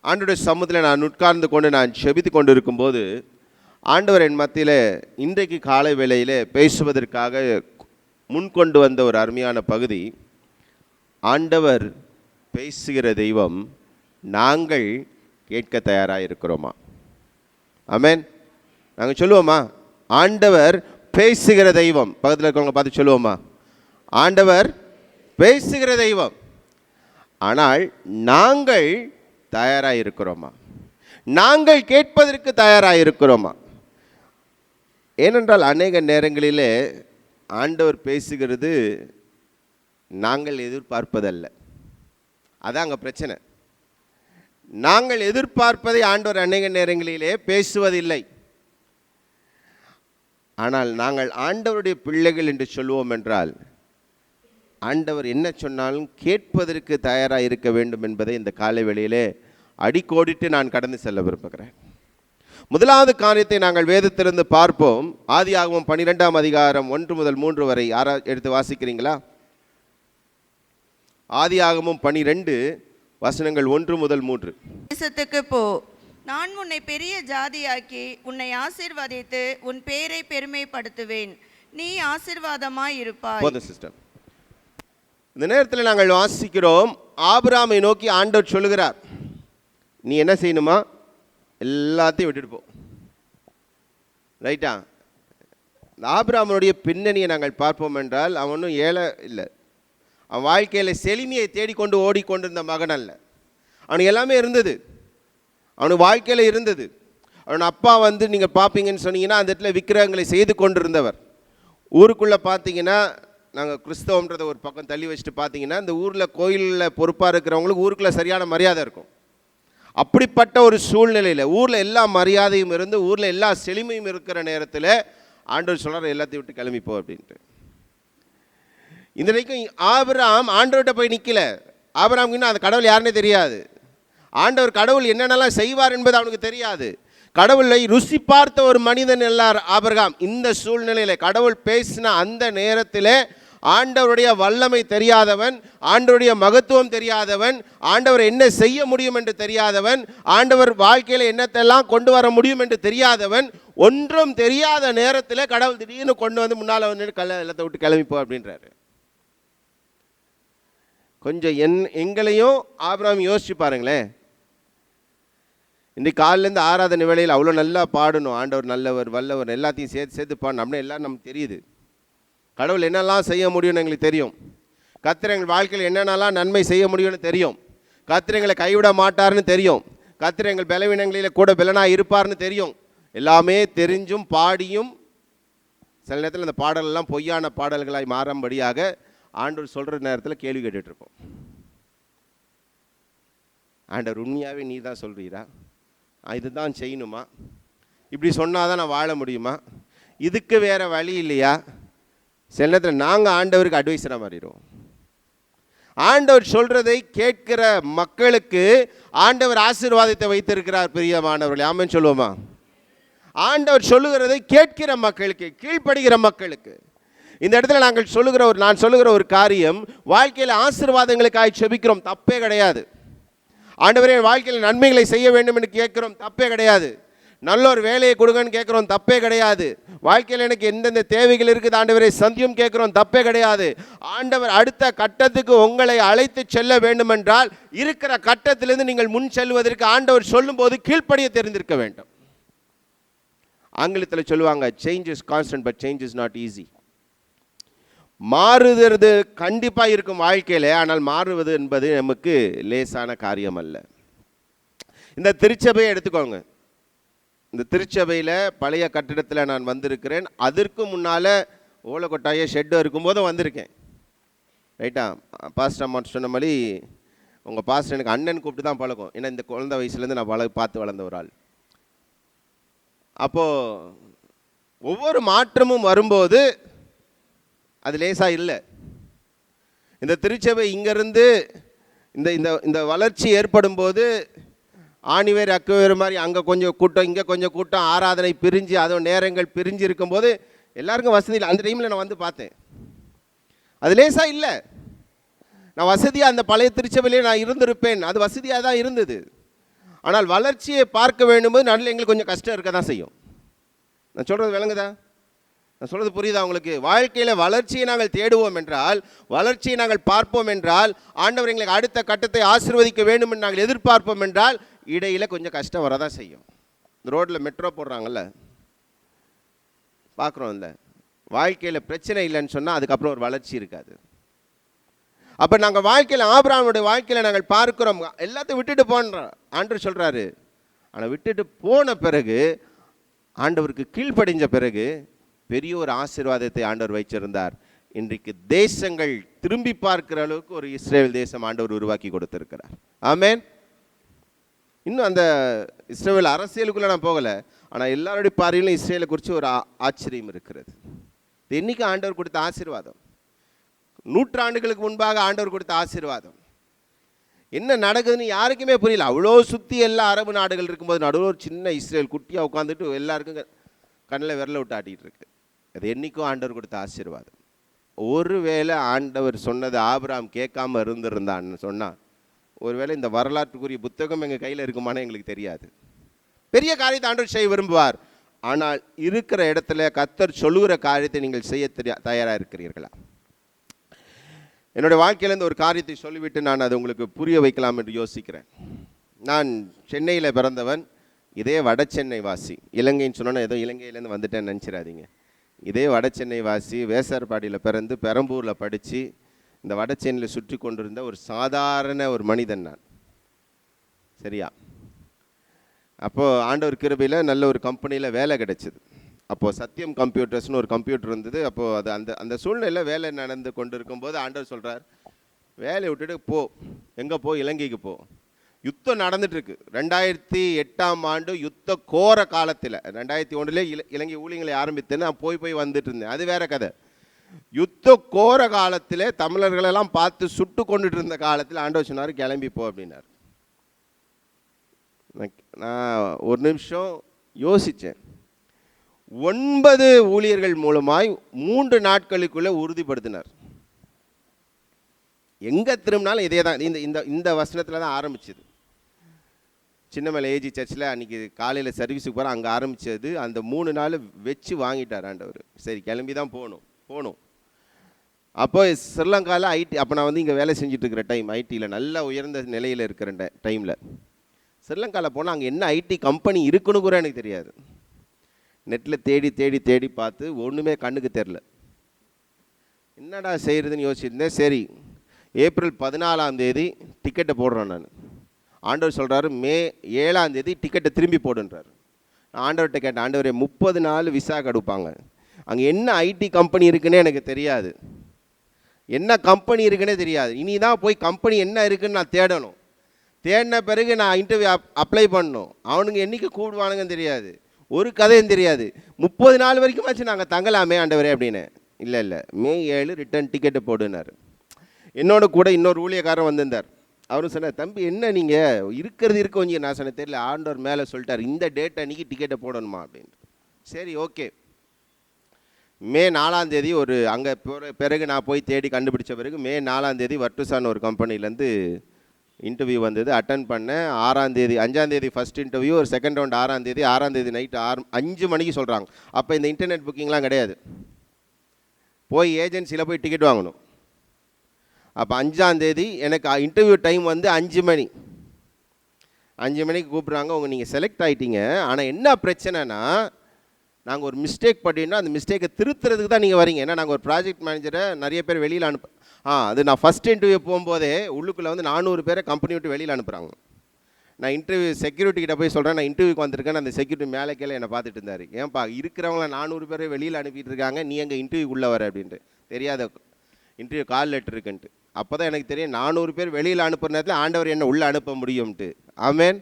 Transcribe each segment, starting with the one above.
ஆண்டவருடைய சமூகத்தில் நான் உட்கார்ந்து கொண்டு நான் செபித்து கொண்டு இருக்கும்போது ஆண்டவர் என் மத்தியில் இன்றைக்கு காலை வேளையில் பேசுவதற்காக முன்கொண்டு வந்த ஒரு அருமையான பகுதி, ஆண்டவர் பேசுகிற தெய்வம், நாங்கள் கேட்க தயாராக இருக்கிறோமா? ஆமென். நாங்கள் சொல்லுவோமா, ஆண்டவர் பேசுகிற தெய்வம்? பக்கத்தில் இருக்கிறவங்க பார்த்து சொல்லுவோமா, ஆண்டவர் பேசுகிற தெய்வம். ஆனால் நாங்கள் தயாராக இருக்கிறோமா? நாங்கள் கேட்பதற்கு தயாராக இருக்கிறோமா? ஏனென்றால் அநேக நேரங்களிலே ஆண்டவர் பேசுகிறது நாங்கள் எதிர்பார்ப்பதல்ல. அதான் அங்கே பிரச்சனை. நாங்கள் எதிர்பார்ப்பதை ஆண்டவர் அநேக நேரங்களிலே பேசுவதில்லை. ஆனால் நாங்கள் ஆண்டவருடைய பிள்ளைகள் என்று சொல்லுவோம் என்றால், ஆண்டவர் என்ன சொன்னாலும் கேட்பதற்கு தயாராக இருக்க வேண்டும் என்பதை இந்த காலை வேளையிலே அடிக்கோடிட்டு நான் கடந்து செல்ல விரும்புகிறேன். முதலாவது காரியத்தை நாங்கள் வேதத்திலிருந்து பார்ப்போம். ஆதியாகமம் 12ஆம் அதிகாரம் 1 முதல் 3 வரை. யாரா எடுத்து வாசிக்கிறீங்களா? ஆதியாகமம் 12 வசனங்கள் 1 முதல் 3. தேசத்துக்கு போ, நான் உன்னை பெரிய ஜாதியாக்கி உன்னை ஆசீர்வதித்து உன் பேரை பெருமைப்படுத்துவேன், நீ ஆசீர்வாதமாய் இருப்பாய். போதும் சிஸ்டர். இந்த நேரத்தில் நாங்கள் வாசிக்கிறோம், ஆபிரகாமை நோக்கி ஆண்டவர் சொல்லுகிறார், நீ என்ன செய்யணுமா? எல்லாத்தையும் விட்டுட்டு போ. ரைட்டா? ஆபிரகாமுடைய பின்னணியை நாங்கள் பார்ப்போம் என்றால், அவனும் ஏழை இல்லை. அவன் வாழ்க்கையில் செழுமையை தேடிக்கொண்டு ஓடிக்கொண்டிருந்த மகன் அல்ல. அவனுக்கு எல்லாமே இருந்தது, அவனுக்கு வாழ்க்கையில் இருந்தது. அவன் அப்பா நீங்கள் பார்ப்பீங்கன்னு சொன்னீங்கன்னா அந்த இடத்துல விக்கிரகங்களை செய்து கொண்டிருந்தவர். ஊருக்குள்ளே பார்த்தீங்கன்னா, நாங்கள் கிறிஸ்தவன்றதை ஒரு பக்கம் தள்ளி வச்சுட்டு பார்த்தீங்கன்னா, இந்த ஊரில் கோயிலில் பொறுப்பாக இருக்கிறவங்களுக்கு ஊருக்குள்ளே சரியான மரியாதை இருக்கும். அப்படிப்பட்ட ஒரு சூழ்நிலையில் ஊரில் எல்லா மரியாதையும் இருந்து ஊரில் எல்லா செழுமையும் இருக்கிற நேரத்தில் ஆண்டவர் சொல்கிறார், எல்லாத்தையும் விட்டு கிளம்பிப்போ அப்படின்ட்டு. இந்த வரைக்கும் ஆபிரகாம் ஆண்டவர்கிட்ட போய் நிற்கல. ஆபிரகாமுக்கு இன்னும் அந்த கடவுள் யாருன்னே தெரியாது. ஆண்டவர் கடவுள் என்னென்னலாம் செய்வார் என்பது அவனுக்கு தெரியாது. கடவுளை ருசி பார்த்த ஒரு மனிதன் எல்லார் ஆபிரகாம். இந்த சூழ்நிலையில் கடவுள் பேசின அந்த நேரத்தில் ஆண்டவருடைய வல்லமை தெரியாதவன், ஆண்டவருடைய மகத்துவம் தெரியாதவன், ஆண்டவர் என்ன செய்ய முடியும் என்று தெரியாதவன், ஆண்டவர் வாழ்க்கையில் என்னத்தெல்லாம் கொண்டு வர முடியும் என்று தெரியாதவன், ஒன்றும் தெரியாத நேரத்தில் கடவுள் திடீர்னு கொண்டு வந்து முன்னால் வந்து எல்லாத்தை விட்டு கிளம்பிப்போ அப்படின்றாரு. கொஞ்சம் எங்களையும் ஆபிரகாம் யோசிச்சு பாருங்களேன். இன்றைக்கு காலிலேருந்து ஆராதனை வேளையில் அவ்வளோ நல்லா பாடணும், ஆண்டவர் நல்லவர் வல்லவர் எல்லாத்தையும் சேர்த்து பாடணும் அப்படின்னு எல்லாம் நமக்கு தெரியுது. கடவுள் என்னெல்லாம் செய்ய முடியும்னு எங்களுக்கு தெரியும். கர்த்தர் எங்கள் வாழ்க்கையில் என்னென்னலாம் நன்மை செய்ய முடியும்னு தெரியும். கர்த்தர் எங்களை கைவிட மாட்டார்னு தெரியும். கர்த்தர் எங்கள் பலவீனங்களில் கூட பலனாக இருப்பார்னு தெரியும். எல்லாமே தெரிஞ்சும் பாடியும் சில நேரத்தில் அந்த பாடலெல்லாம் பொய்யான பாடல்களாய் மாறும்படியாக ஆண்டவர் சொல்கிற நேரத்தில் கேள்வி கேட்டுட்ருப்போம். ஆண்டவர் உண்மையாகவே நீ தான் சொல்கிறீரா? இதுதான் செய்யணுமா? இப்படி சொன்னால் தான் நான் வாழ முடியுமா? இதுக்கு வேறு வழி இல்லையா? சில நேரத்தில் நாங்கள் ஆண்டவருக்கு அட்வைஸராக மாறிடுவோம். ஆண்டவர் சொல்கிறதை கேட்கிற மக்களுக்கு ஆண்டவர் ஆசீர்வாதத்தை வைத்திருக்கிறார். பிரியமானவர்களே, ஆமென் சொல்லுவோமா? ஆண்டவர் சொல்லுகிறதை கேட்கிற மக்களுக்கு, கீழ்ப்படுகிற மக்களுக்கு. இந்த இடத்துல நான் சொல்லுகிற ஒரு காரியம், வாழ்க்கையில் ஆசீர்வாதங்களுக்காக செபிக்கிறோம், தப்பே கிடையாது. ஆண்டவரே வாழ்க்கையில் நன்மைகளை செய்ய வேண்டும் என்று கேட்குறோம், தப்பே கிடையாது. நல்ல ஒரு வேலையை கொடுங்கன்னு கேட்குறோம், தப்பே கிடையாது. வாழ்க்கையில் எனக்கு எந்தெந்த தேவைகள் இருக்குது ஆண்டவரை சந்தியும் கேட்குறோம், தப்பே கிடையாது. ஆண்டவர் அடுத்த கட்டத்துக்கு உங்களை அழைத்து செல்ல வேண்டுமென்றால் இருக்கிற கட்டத்திலிருந்து நீங்கள் முன் செல்வதற்கு ஆண்டவர் சொல்லும்போது கீழ்ப்படிய தெரிந்திருக்க வேண்டும். ஆங்கிலத்தில் சொல்லுவாங்க, change is constant but change is not easy. மாறுகிறது கண்டிப்பாக இருக்கும் வாழ்க்கையில், ஆனால் மாறுவது என்பது நமக்கு லேசான காரியம் அல்ல. இந்த திருச்சபையை எடுத்துக்கோங்க. இந்த திருச்சபையில் பழைய கட்டிடத்தில் நான் வந்திருக்கிறேன். அதற்கு முன்னால் ஓலக்கொட்டாய ஷெட்டு இருக்கும்போதும் வந்திருக்கேன். ரைட்டா? பாஸ்டர் அம்மா சொன்ன மாதிரி உங்கள் பாஸ்டர் எனக்கு அண்ணன் கூப்பிட்டு தான் பழக்கம். ஏன்னா இந்த குழந்தை வயசுலேருந்து நான் பார்த்து வளர்ந்த ஒரு ஆள். அப்போது ஒவ்வொரு மாற்றமும் வரும்போது அது லேசாக இல்லை. இந்த திருச்சபை இங்கேருந்து இந்த வளர்ச்சி ஏற்படும் போது ஆணிவேர் அக்குவேர் மாதிரி அங்கே கொஞ்சம் கூட்டம் இங்கே கொஞ்சம் கூட்டம், ஆராதனை பிரிஞ்சு அதுவும் நேரங்கள் பிரிஞ்சு இருக்கும்போது எல்லாருக்கும் வசதி இல்லை. அந்த டைமில் நான் வந்து பார்த்தேன், அது லேசாக இல்லை. நான் வசதியாக அந்த பழைய திருச்சபையிலே நான் இருந்திருப்பேன், அது வசதியாக தான் இருந்தது. ஆனால் வளர்ச்சியை பார்க்க வேண்டும்போது நடுவில் எங்களுக்கு கொஞ்சம் கஷ்டம் இருக்க தான் செய்யும். நான் சொல்கிறது விளங்குதா? நான் சொல்கிறது புரியுதா உங்களுக்கு? வாழ்க்கையில் வளர்ச்சியை நாங்கள் தேடுவோம் என்றால், வளர்ச்சியை நாங்கள் பார்ப்போம் என்றால், ஆண்டவர் எங்களுக்கு அடுத்த கட்டத்தை ஆசீர்வதிக்க வேண்டும் என்று நாங்கள் எதிர்பார்ப்போம் என்றால், இடையில் கொஞ்சம் கஷ்டம் வரதான் செய்யும். இந்த ரோட்டில் மெட்ரோ போடுறாங்கல்ல, பார்க்குறோம்ல, வாழ்க்கையில் பிரச்சனை இல்லைன்னு சொன்னால் அதுக்கப்புறம் ஒரு வளர்ச்சி இருக்காது. அப்போ நாங்கள் வாழ்க்கையில் ஆபிரகாமுடைய வாழ்க்கையில் நாங்கள் பார்க்கிறோம், எல்லாத்தையும் விட்டுட்டு போன்றோம் ஆண்டவர் சொல்கிறாரு. ஆனால் விட்டுட்டு போன பிறகு, ஆண்டவருக்கு கீழ்ப்படிஞ்ச பிறகு பெரிய ஒரு ஆசீர்வாதத்தை ஆண்டவர் வைச்சிருந்தார். இன்றைக்கு தேசங்கள் திரும்பி பார்க்கிற அளவுக்கு ஒரு இஸ்ரேல் தேசம் ஆண்டவர் உருவாக்கி கொடுத்திருக்கிறார். ஆமென். இன்னும் அந்த இஸ்ரேல் அரசியலுக்குள்ளே நான் போகலை, ஆனால் எல்லாருடைய பார்வையிலும் இஸ்ரேலை குறித்து ஒரு ஆச்சரியம் இருக்கிறது. இது இன்னைக்கு ஆண்டவர் கொடுத்த ஆசீர்வாதம், நூற்றாண்டுகளுக்கு முன்பாக ஆண்டவர் கொடுத்த ஆசீர்வாதம். என்ன நடக்குதுன்னு யாருக்குமே புரியல. அவ்வளோ சுற்றி எல்லா அரபு நாடுகள் இருக்கும்போது நடுவில் ஒரு சின்ன இஸ்ரேல் குட்டியாக உட்காந்துட்டு எல்லாருக்கும் கண்ணில் விரல விட்டு ஆட்டிகிட்டு இருக்கு. அது என்றைக்கும் ஆண்டவர் கொடுத்த ஆசீர்வாதம். ஒருவேளை ஆண்டவர் சொன்னது ஆபிரகாம் கேட்காம இருந்திருந்தான்னு சொன்னால், ஒருவேளை இந்த வரலாற்றுக்குரிய புத்தகம் எங்கள் கையில் இருக்குமானே எங்களுக்கு தெரியாது. பெரிய காரியத்தை ஆண்டவர் செய்ய விரும்புவார். ஆனால் இருக்கிற இடத்துல கர்த்தர் சொல்லுகிற காரியத்தை நீங்கள் செய்ய தயாராக இருக்கிறீர்களா? என்னுடைய வாழ்க்கையிலேருந்து ஒரு காரியத்தை சொல்லிவிட்டு நான் அதை உங்களுக்கு புரிய வைக்கலாம் என்று யோசிக்கிறேன். நான் சென்னையில் பிறந்தவன், இதே வட சென்னை வாசி. இலங்கைன்னு சொன்னோன்னா ஏதோ இலங்கையிலேருந்து வந்துட்டேன்னு நினச்சிடாதீங்க. இதே வட சென்னை வாசி, வேசார்பாடியில் பிறந்து பெரம்பூரில் படித்து இந்த வட சென்னையில் சுற்றி கொண்டிருந்த ஒரு சாதாரண ஒரு மனிதன் நான். சரியா? அப்போது ஆண்டவர் கிருபையில் நல்ல ஒரு கம்பெனியில் வேலை கிடைச்சிது. அப்போது சத்தியம் கம்ப்யூட்டர்ஸ்னு ஒரு கம்ப்யூட்டர் இருந்தது. அப்போது அது அந்த சூழ்நிலையில் வேலை நடந்து கொண்டு இருக்கும்போது ஆண்டவர் சொல்கிறார், வேலையை விட்டுட்டு போ. எங்கே போ? இலங்கைக்கு போ. யுத்தம் நடந்துட்டுருக்கு. 2008ஆம் ஆண்டு யுத்த கோர காலத்தில், 2001 இலங்கை ஊழியங்களை ஆரம்பித்தேன்னு நான் போய் வந்துட்டு இருந்தேன். அது வேற கதை. யுத்த கோர காலத்தில் தமிழர்களெல்லாம் பார்த்து சுட்டு கொண்டுட்டு இருந்த காலத்தில் ஆண்டவர் சொன்னார், கிளம்பி போ அப்படின்னார். நான் ஒரு நிமிஷம் யோசித்தேன். 9 ஊழியர்கள் மூலமாய் 3 நாட்களுக்குள்ளே உறுதிப்படுத்தினார். எங்கே திரும்பினாலும் இதே தான். இந்த வசனத்தில் தான் ஆரம்பிச்சது. சின்னமலை ஏஜி சர்ச்சில் அன்றைக்கி காலையில் சர்வீஸுக்கு போகிற அங்கே ஆரம்பித்தது. அந்த 3 நாள் வச்சு வாங்கிட்டார் ஆண்டவர். சரி, கிளம்பி தான் போகணும். அப்போ ஸ்ரீலங்காவில் ஐடி, அப்போ நான் வந்து இங்கே வேலை செஞ்சுட்ருக்கிற டைம், ஐடியில் நல்ல உயர்ந்த நிலையில் இருக்கிற டைமில் ஸ்ரீலங்காவில் போனால் அங்கே என்ன ஐடி கம்பெனி இருக்குன்னு கூட எனக்கு தெரியாது. நெட்டில் தேடி பார்த்து ஒன்றுமே கண்ணுக்கு தெரில. என்னடா செய்கிறதுன்னு யோசிச்சிருந்தேன். சரி, ஏப்ரல் 14ஆம் தேதி டிக்கெட்டை போடுறேன் நான். ஆண்டவர் சொல்கிறாரு, மே 7ஆம் தேதி டிக்கெட்டை திரும்பி போடுன்றார். நான் ஆண்டவர்கிட்ட கேட்டேன், ஆண்டவரே 30 நாள் விசா கடுப்பாங்க, அங்கே என்ன ஐடி கம்பெனி இருக்குன்னே எனக்கு தெரியாது, என்ன கம்பெனி இருக்குன்னே தெரியாது. இனி தான் போய் கம்பெனி என்ன இருக்குன்னு நான் தேடணும். தேடின பிறகு நான் இன்டர்வியூ அப்ளை பண்ணணும். அவனுங்க என்றைக்கு கூப்பிடுவானுங்கன்னு தெரியாது, ஒரு கதையும் தெரியாது. 30 நாள் வரைக்குமாச்சு நாங்கள் தங்கலாமே ஆண்டவரே அப்படின்னு. இல்லை, மே 7 ரிட்டர்ன் டிக்கெட்டை போடுனார். என்னோட கூட இன்னொரு ஊழியக்காரன் வந்திருந்தார். அவரும் சொன்னார், தம்பி என்ன நீங்கள் இருக்கிறது கொஞ்சம். நான் சொன்னேன், தெரியல, ஆண்டவர் மேலே சொல்லிட்டார் இந்த டேட் அன்றைக்கி டிக்கெட்டை போடணுமா அப்படின்ட்டு. சரி, ஓகே. மே 4ஆம் தேதி ஒரு அங்கே பிறகு நான் போய் தேடி கண்டுபிடிச்ச பிறகு மே 4ஆம் தேதி வர்ட்டுசான் ஒரு கம்பெனிலேருந்து இன்டர்வியூ வந்தது. அட்டன் பண்ணேன். 6ஆம் தேதி 5ஆம் தேதி ஃபஸ்ட் இன்டர்வியூ, ஒரு செகண்ட் ரவுண்ட் 6ஆம் தேதி. 6ஆம் தேதி நைட்டு 5 மணிக்கு சொல்கிறாங்க. அப்போ இந்த இன்டர்நெட் புக்கிங்லாம் கிடையாது. போய் ஏஜென்சியில் போய் டிக்கெட் வாங்கணும். அப்போ 5ஆம் தேதி எனக்கு இன்டர்வியூ டைம் வந்து 5 மணி. 5 மணிக்கு கூப்பிட்றாங்க, நீங்கள் செலக்ட் ஆகிட்டீங்க. ஆனால் என்ன பிரச்சனைனா, நாங்கள் ஒரு மிஸ்டேக் பண்ணிட்டோம், அந்த மிஸ்டேக்கை திருத்துறதுக்கு தான் நீங்கள் வரீங்க. ஏன்னா நாங்கள் ஒரு ப்ராஜெக்ட் மேனேஜரை நிறைய பேர் வெளியில் அது நான் ஃபஸ்ட் இன்டர்வியூ போகும்போதே உள்ளுக்குள்ளே வந்து 400 பேரை கம்பெனி விட்டு வெளியில் அனுப்புகிறாங்க. நான் இன்டர்வியூ செக்யூரிட்டி கிட்ட போய் சொல்கிறேன், நான் இன்டர்வியூக்கு வந்திருக்கேன். அந்த செக்யூரிட்டி மேலே கீழே என்னை பார்த்துட்டு இருந்தார். ஏன்ப்பா இருக்கிறவங்கள 400 பேரை வெளியில் அனுப்பிட்டு இருக்காங்க, நீ எங்கள் இன்டர்வியூக்குள்ளே வர அப்படின்ட்டு. தெரியாத இன்டர்வியூ கால் லெட்டர் இருக்குன்ட்டு. அப்போ தான் எனக்கு தெரியும் 400 பேர் வெளியில் அனுப்புகிற நேரத்தில் ஆண்டவர் என்ன உள்ளே அனுப்ப முடியும்ட்டு. ஆமேன்.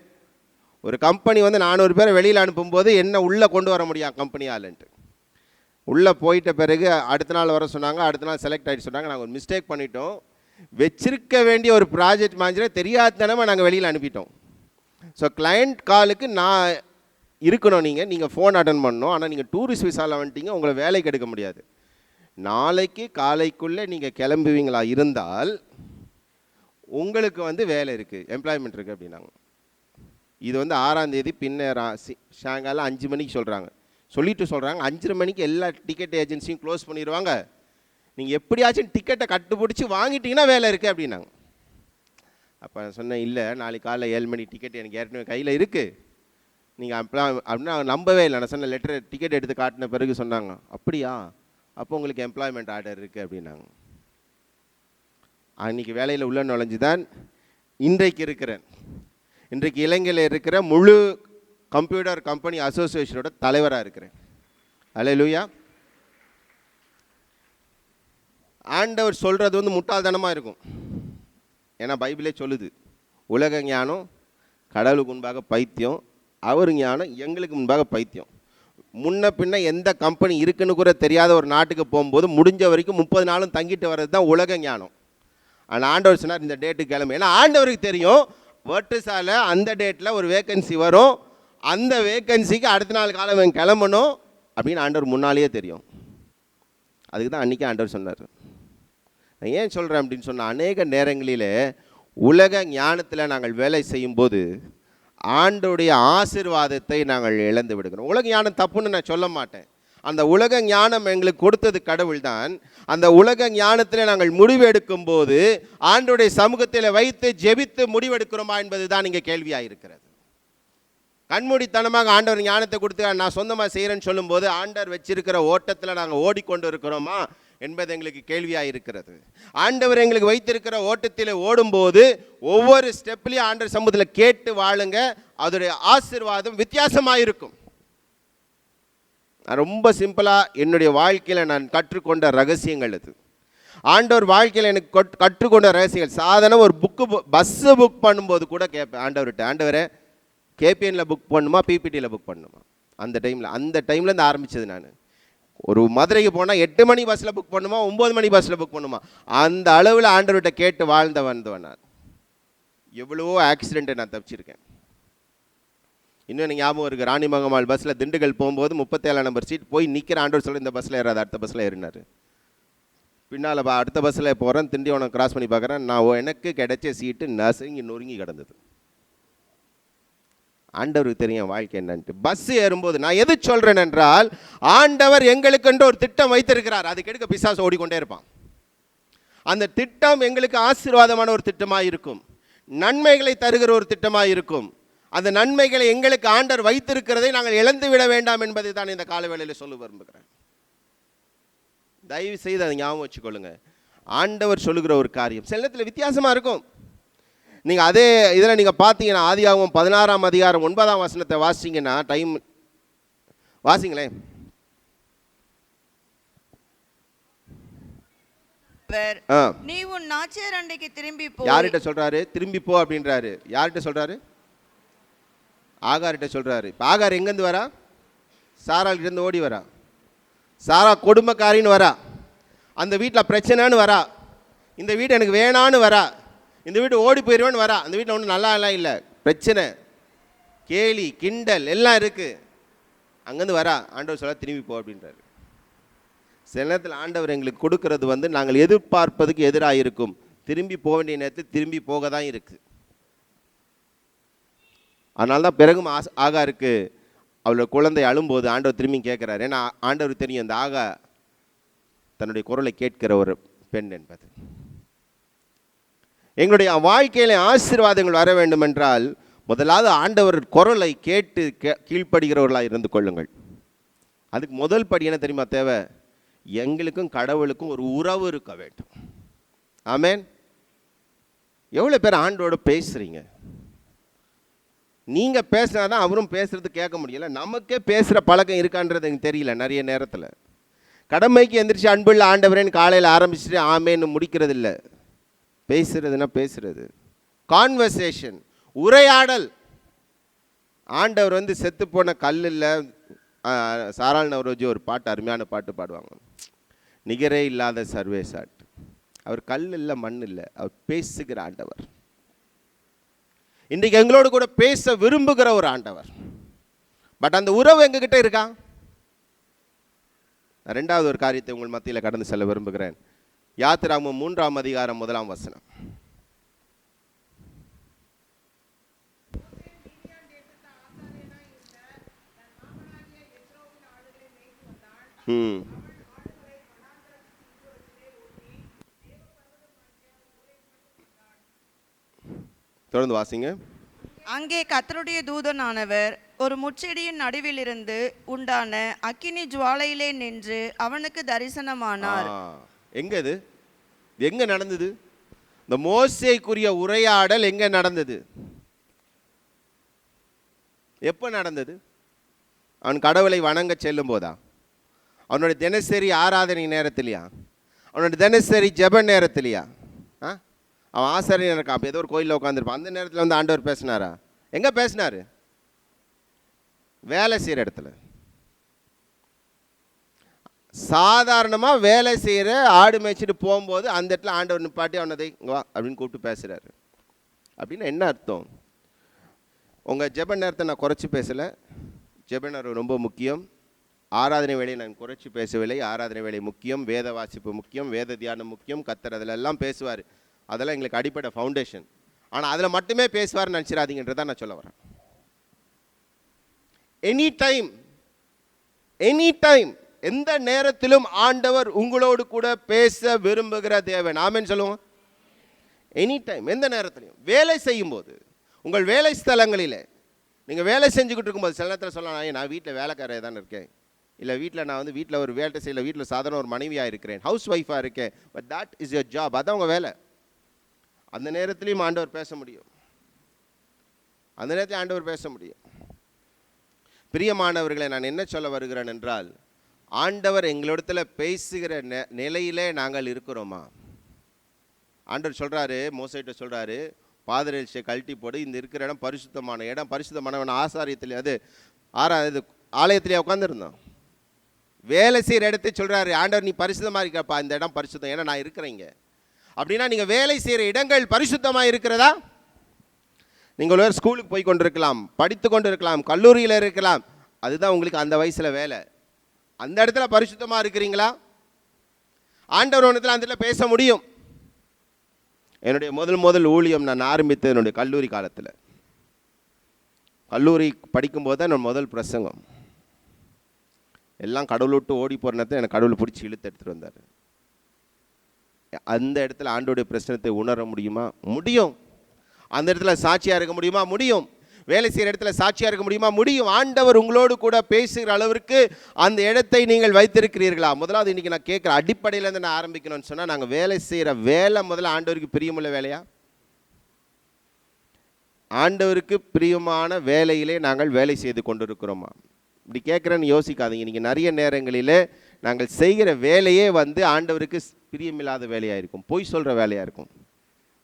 ஒரு கம்பெனி வந்து 400 பேரை வெளியில் அனுப்பும்போது என்ன உள்ளே கொண்டு வர முடியும் கம்பெனியாலன்ட்டு. உள்ளே போயிட்ட பிறகு அடுத்த நாள் வர சொன்னாங்க. அடுத்த நாள் செலக்ட் ஆகிட்டு சொன்னாங்க, நாங்கள் ஒரு மிஸ்டேக் பண்ணிட்டோம், வச்சிருக்க வேண்டிய ஒரு ப்ராஜெக்ட் மேனேஜரை தெரியாதனமாக நாங்கள் வெளியில் அனுப்பிட்டோம். ஸோ கிளையண்ட் காலுக்கு நான் இருக்கணும், நீங்கள் ஃபோன் அட்டன் பண்ணணும். ஆனால் நீங்கள் டூரிஸ்ட் விசாவில் வந்துட்டீங்க, உங்களை வேலைக்கு எடுக்க முடியாது. நாளைக்கு காலைக்குள்ளே நீங்கள் கிளம்புவீங்களா இருந்தால் உங்களுக்கு வந்து வேலை இருக்குது, எம்ப்ளாய்மெண்ட் இருக்குது அப்படின்னாங்க. இது வந்து 6ஆம் தேதி பின்னர் சாயங்காலம் 5 மணிக்கு சொல்கிறாங்க. சொல்கிறாங்க 5:30 மணிக்கு எல்லா டிக்கெட் ஏஜென்சியும் க்ளோஸ் பண்ணிடுவாங்க, நீங்கள் எப்படியாச்சும் டிக்கெட்டை கட்டுப்பிடிச்சி வாங்கிட்டீங்கன்னா வேலை இருக்குது அப்படின்னாங்க. அப்போ நான் சொன்னேன், இல்லை நாளைக்கு காலைல 7 மணி டிக்கெட் எனக்கு ஏற்கனவே கையில் இருக்குது, நீங்கள் அப்படின்னா நம்பவே இல்லை. நான் சொன்ன லெட்டர் டிக்கெட் எடுத்து காட்டின பிறகு சொன்னாங்க, அப்படியா, அப்போ உங்களுக்கு எம்ப்ளாய்மெண்ட் ஆர்டர் இருக்குது அப்படின்னாங்க. அன்றைக்கி வேலையில் உள்ள நுழைஞ்சு தான் இன்றைக்கு இருக்கிறேன். இன்றைக்கு இலங்கையில் இருக்கிற முழு கம்ப்யூட்டர் கம்பெனி அசோசியேஷனோட தலைவராக இருக்கிறேன். அல்லேலூயா. ஆண்டவர் சொல்கிறது வந்து முட்டாள்தனமாக இருக்கும். ஏன்னா பைபிளே சொல்லுது, உலக ஞானம் கடவுளுக்கு முன்பாக பைத்தியம், அவர் ஞானம் எங்களுக்கு முன்பாக பைத்தியம். முன்ன பின்ன எந்த கம்பெனி இருக்குன்னு கூட தெரியாத ஒரு நாட்டுக்கு போகும்போது முடிஞ்ச வரைக்கும் 30 நாளும் தங்கிட்டு வர்றது தான் உலக ஞானம். ஆனால் ஆண்டவர் சொன்னார் இந்த டேட்டுக்கு கிளம்பு. ஏன்னா ஆண்டவருக்கு தெரியும் வேர்ட்ஸால் அந்த டேட்டில் ஒரு வேக்கன்சி வரும், அந்த வேக்கன்சிக்கு அடுத்த நாள் காலம் கிளம்பணும் அப்படின்னு ஆண்டவர் முன்னாலேயே தெரியும். அதுக்கு தான் அன்றைக்கி ஆண்டவர் சொன்னார். நான் ஏன் சொல்கிறேன் அப்படின்னு சொன்னால், அநேக நேரங்களில் உலக ஞானத்தில் நாங்கள் வேலை செய்யும்போது ஆண்டோடைய ஆசீர்வாதத்தை நாங்கள் இழந்து விடுகிறோம். உலக ஞானம் தப்புன்னு நான் சொல்ல மாட்டேன். அந்த உலக ஞானம் எங்களுக்கு கொடுத்தது கடவுள் தான். அந்த உலக ஞானத்தில் நாங்கள் முடிவெடுக்கும் போது ஆண்டோடைய சமூகத்தில் வைத்து ஜெபித்து முடிவெடுக்கிறோமா என்பது தான் இங்கே கேள்வியாக இருக்கிறது. கண்மூடித்தனமாக ஆண்டவர் ஞானத்தை கொடுத்து நான் சொந்தமாக செய்கிறேன்னு சொல்லும்போது ஆண்டவர் வச்சிருக்கிற ஓட்டத்தில் நாங்கள் ஓடிக்கொண்டு இருக்கிறோமா என்பது எங்களுக்கு கேள்வியாக இருக்கிறது. ஆண்டவர் எங்களுக்கு வைத்திருக்கிற ஓட்டத்தில் ஓடும்போது ஒவ்வொரு ஸ்டெப்லையும் ஆண்டவர் சமூகத்தில் கேட்டு வாழுங்க, அதோடைய ஆசீர்வாதம் வித்தியாசமாக இருக்கும். ரொம்ப சிம்பிளாக என்னுடைய வாழ்க்கையில் நான் கற்றுக்கொண்ட ரகசியங்கள் அது. ஆண்டவர் வாழ்க்கையில் எனக்கு கற்றுக்கொண்ட ரகசியங்கள். சாதாரண ஒரு பஸ்ஸு புக் பண்ணும்போது கூட கேட்பேன் ஆண்டவர்கிட்ட, ஆண்டவரே கேபிஎனில் புக் பண்ணுமா பிபிடியில் புக் பண்ணுமா? அந்த டைம்லேருந்து ஆரம்பித்தது. நான் ஒரு மதுரைக்கு போனால் 8 மணி பஸ்ஸில் புக் பண்ணுமா 9 மணி பஸ்ஸில் புக் பண்ணுமா, அந்த அளவில் ஆண்டவர்கிட்ட கேட்டு வந்தவன் நான். எவ்வளவோ ஆக்சிடெண்ட்டை நான் தப்பிச்சிருக்கேன். இன்னும் எனக்கு ஞாபகம் இருக்குது, ராணிமங்கமால் பஸ்ஸில் திண்டுக்கல் போகும்போது 37 நம்பர் சீட் போய் நிற்கிற ஆண்டவர் சொல்லி இந்த பஸ்ஸில் ஏறாது, அடுத்த பஸ்ஸில் ஏறினார். பின்னால் அடுத்த பஸ்ஸில் போகிறேன், திண்டிவனம் கிராஸ் பண்ணி பார்க்குறேன், நான் எனக்கு கிடைச்ச சீட்டு நொறுங்கி கிடந்தது. ஆண்டவருக்கு தெரியும் வாழ்க்கை என்னன்ட்டு. பஸ் ஏறும்போது நான் எது சொல்கிறேன் என்றால், ஆண்டவர் எங்களுக்கென்று ஒரு திட்டம் வைத்திருக்கிறார், அது கெடுக்க பிசாசு ஓடிக்கொண்டே இருப்பான். அந்த திட்டம் எங்களுக்கு ஆசீர்வாதமான ஒரு திட்டமாக இருக்கும், நன்மைகளை தருகிற ஒரு திட்டமாக இருக்கும். அந்த நன்மைகளை எங்களுக்கு ஆண்டவர் வைத்திருக்கிறதை நாங்கள் இழந்து விட வேண்டாம் என்பதை தான் இந்த காலவேளையில் சொல்ல விரும்புகிறேன். தயவு செய்து அதை ஞாபகம் வச்சுக்கொள்ளுங்க. ஆண்டவர் சொல்லுகிற ஒரு காரியம் சில நேரத்தில் வித்தியாசமாக இருக்கும். நீங்கள் அதே இதில் நீங்கள் பார்த்தீங்கன்னா ஆதியாகமம் 16ஆம் அதிகாரம் 9ஆம் வசனத்தை வாசிங்கன்னா, டைம் வாசிங்களேன். நீ உன் நாச்சியார் அண்டைக்கு திரும்பி போ. யார்கிட்ட சொல்றாரு திரும்பி போ அப்படின்றாரு? யார்கிட்ட சொல்றாரு? ஆகார்கிட்ட சொல்றாரு. இப்போ ஆகார் எங்கேருந்து வரா? சாராள்கிட்டேருந்து ஓடி வரா. சாரா கொடுமைக்காரின்னு வரா, அந்த வீட்டில் பிரச்சனைன்னு வரா, இந்த வீடு எனக்கு வேணான்னு வரா, இந்த வீடு ஓடி போயிடுவேன்னு வரா. அந்த வீட்டில் ஒன்றும் நல்லா எல்லாம் இல்லை, பிரச்சனை கேலி கிண்டல் எல்லாம் இருக்குது. அங்கேருந்து வரா. ஆண்டவர் சொல்ல திரும்பி போ அப்படின்றாரு. சில நேரத்தில் ஆண்டவர் எங்களுக்கு கொடுக்கறது வந்து நாங்கள் எதிர்பார்ப்பதுக்கு எதிராக இருக்கும். திரும்பி போக வேண்டிய நேரத்தில் திரும்பி போக தான் இருக்குது. அதனால தான் பிறகும் ஆகாருக்கு அவளோட குழந்தை அழும்போது ஆண்டவர் திரும்பி கேட்குறாரு. ஏன்னா ஆண்டவர் தெரியும் அந்த ஆகா தன்னுடைய குரலை கேட்கிற ஒரு பெண் என்பது. எங்களுடைய வாழ்க்கையில ஆசீர்வாதங்கள் வர வேண்டும் என்றால் முதலாவது ஆண்டவர் குரலை கேட்டு கீழ்ப்படுகிறவர்களாக இருந்து கொள்ளுங்கள். அதுக்கு முதல் படி என்ன தெரியுமா தேவை? எங்களுக்கும் கடவுளுக்கும் ஒரு உறவு இருக்க வேண்டும். ஆமென். எவ்வளோ பேர் ஆண்டோட பேசுகிறீங்க? நீங்கள் பேசினா தான் அவரும் பேசுகிறது கேட்க முடியல. நமக்கே பேசுகிற பழக்கம் இருக்கான்றது எனக்கு தெரியல. நிறைய நேரத்தில் கடமைக்கு எந்திரிச்சு அன்புள்ள ஆண்டவரேன்னு காலையில் ஆரம்பிச்சுட்டு ஆமேன்னு முடிக்கிறது இல்லை. பேசுறதுன்னா பேசுறது, கான்வர்சேஷன், உரையாடல். ஆண்டவர் வந்து செத்து போன கல் இல்லை. சாராள் நவரோஜி ஒரு பாட்டு, அருமையான பாட்டு பாடுவாங்க, நிகரே இல்லாத சர்வேசாட். அவர் கல் இல்லை மண் இல்லை, அவர் பேசுகிற ஆண்டவர். இன்றைக்கு எங்களோடு கூட பேச விரும்புகிற ஒரு ஆண்டவர். பட் அந்த உறவு எங்ககிட்ட இருக்கா? ரெண்டாவது ஒரு காரியத்தை உங்கள் மத்தியில் கடந்து செல்ல விரும்புகிறேன். யாத்திராகமம் 3ஆம் அதிகாரம் 1ஆம் வசனம். ம். தொடர்ந்து வாசிங்க. அங்கே கர்த்தருடைய தூதனானவர் ஒரு முட்செடியின் நடுவிலிருந்து உண்டான அக்கினி ஜுவாலையிலே நின்று அவனுக்கு தரிசனமானார். எங்க இது எங்க நடந்தது? இந்த மோசேக்குரிய உரையாடல் எங்க நடந்தது? எப்போ நடந்தது? அவன் கடவுளை வணங்க செல்லும் போதா? அவனுடைய தினசரி ஆராதனை நேரத்திலையா? அவனுடைய தினசரி ஜெப நேரத்திலையா? அவன் ஆசிரியர் இருக்கான், அப்போ ஏதோ ஒரு கோயிலில் உட்காந்துருப்பான், அந்த நேரத்தில் வந்து ஆண்டவர் பேசினாரா? எங்கே பேசினார்? வேலை செய்கிற இடத்துல. சாதாரணமாக வேலை செய்கிற ஆடு மேய்ச்சிட்டு போகும்போது அந்த இடத்துல ஆண்டவர் நிப்பாட்டி அவனதை இங்கே வா அப்படின்னு கூப்பிட்டு பேசுகிறாரு. அப்படின்னு என்ன அர்த்தம்? உங்கள் ஜெப நேரத்தை நான் குறைச்சி பேசலை, ஜெப நேரம் ரொம்ப முக்கியம். ஆராதனை வேலையை நான் குறைச்சி பேசவில்லை. ஆராதனை வேலை முக்கியம், வேத வாசிப்பு முக்கியம், வேத தியானம் முக்கியம். கர்த்தர் அதில் எல்லாம் பேசுவார், அதெல்லாம் எங்களுக்கு அடிப்படை ஃபவுண்டேஷன். ஆனால் அதில் மட்டுமே பேசுவார்னு நினச்சிடாதீங்கன்றதான் நான் சொல்ல வரேன். எனி டைம் எந்த நேரத்திலும் ஆண்டவர் உங்களோடு கூட பேச விரும்புகிற தேவன். ஆமென் சொல்லுவோம். எனி டைம், எந்த நேரத்திலையும். வேலை செய்யும்போது, உங்கள் வேலை ஸ்தலங்களில் நீங்கள் வேலை செஞ்சுக்கிட்டு இருக்கும்போது, சில நேரத்தில் சொல்லலாம், நான் வீட்டில் வேலைக்காரையாக தான் இருக்கேன், இல்லை வீட்டில் நான் வந்து வீட்டில் ஒரு வேலை செய்யலை, வீட்டில் சாதாரண ஒரு மனைவியாக இருக்கிறேன், ஹவுஸ் ஒய்ஃபாக இருக்கேன். But that is your job, அதான் உங்கள் வேலை. அந்த நேரத்துலையும் ஆண்டவர் பேச முடியும். அந்த நேரத்தில் ஆண்டவர் பேச முடியும். பிரியமானவர்களை, நான் என்ன சொல்ல வருகிறேன் என்றால், ஆண்டவர் எங்களிடத்தில் பேசுகிற நிலையிலே நாங்கள் இருக்கிறோமா? ஆண்டவர் சொல்கிறாரு, மோசேட்ட சொல்கிறாரு, பாதரட்சியை கழட்டி போடு, இந்த இருக்கிற இடம் பரிசுத்தமான இடம். பரிசுத்தமானவன் ஆசாரியத்தில், அது இது ஆலயத்திலே உட்காந்துருந்தோம். வேலை செய்கிற இடத்தை சொல்கிறாரு ஆண்டவர், நீ பரிசுத்தமாக இருக்கப்பா, இந்த இடம் பரிசுத்தம், ஏன்னா நான் இருக்கிறேங்க. அப்படின்னா நீங்கள் வேலை செய்கிற இடங்கள் பரிசுத்தமாக இருக்கிறதா? நீங்கள் ஒரு ஸ்கூலுக்கு போய் கொண்டிருக்கலாம், படித்து கொண்டு இருக்கலாம், கல்லூரியில் இருக்கலாம், அதுதான் உங்களுக்கு அந்த வயசில் வேலை. அந்த இடத்துல பரிசுத்தமாக இருக்கிறீங்களா? ஆண்டவர் ஒன்றத்தில் அந்த இடத்துல பேச முடியும். என்னுடைய முதல் ஊழியம் நான் ஆரம்பித்தது என்னுடைய கல்லூரி காலத்தில். கல்லூரி படிக்கும்போது தான் என்னோட முதல் பிரசங்கம். எல்லாம் கடவுள் விட்டு ஓடி போகிற நேரத்தில் எனக்கு கடவுள் பிடிச்சி இழுத்து எடுத்துகிட்டு வந்தார். அந்த இடத்துல ஆண்டோடைய பிரச்சனத்தை உணர முடியுமா? முடியும். அந்த இடத்துல சாட்சியாக இருக்க முடியுமா? முடியும். வேலை செய்கிற இடத்துல சாட்சியாக இருக்க முடியுமா? முடியும். ஆண்டவர் உங்களோடு கூட பேசுகிற அளவிற்கு அந்த இடத்தை நீங்கள் வைத்திருக்கிறீர்களா? முதலாவது இன்றைக்கி நான் கேட்குற அடிப்படையிலேருந்து நான் ஆரம்பிக்கணும்னு சொன்னால், நாங்கள் வேலை செய்கிற வேலை முதல்ல ஆண்டவருக்கு பிரியமுள்ள வேலையா? ஆண்டவருக்கு பிரியமான வேலையிலே நாங்கள் வேலை செய்து கொண்டிருக்கிறோமா? இப்படி கேட்குறேன்னு யோசிக்காதீங்க. இன்றைக்கி நிறைய நேரங்களில் நாங்கள் செய்கிற வேலையே வந்து ஆண்டவருக்கு பிரியமில்லாத வேலையாக இருக்கும், பொய் சொல்கிற வேலையாக இருக்கும்.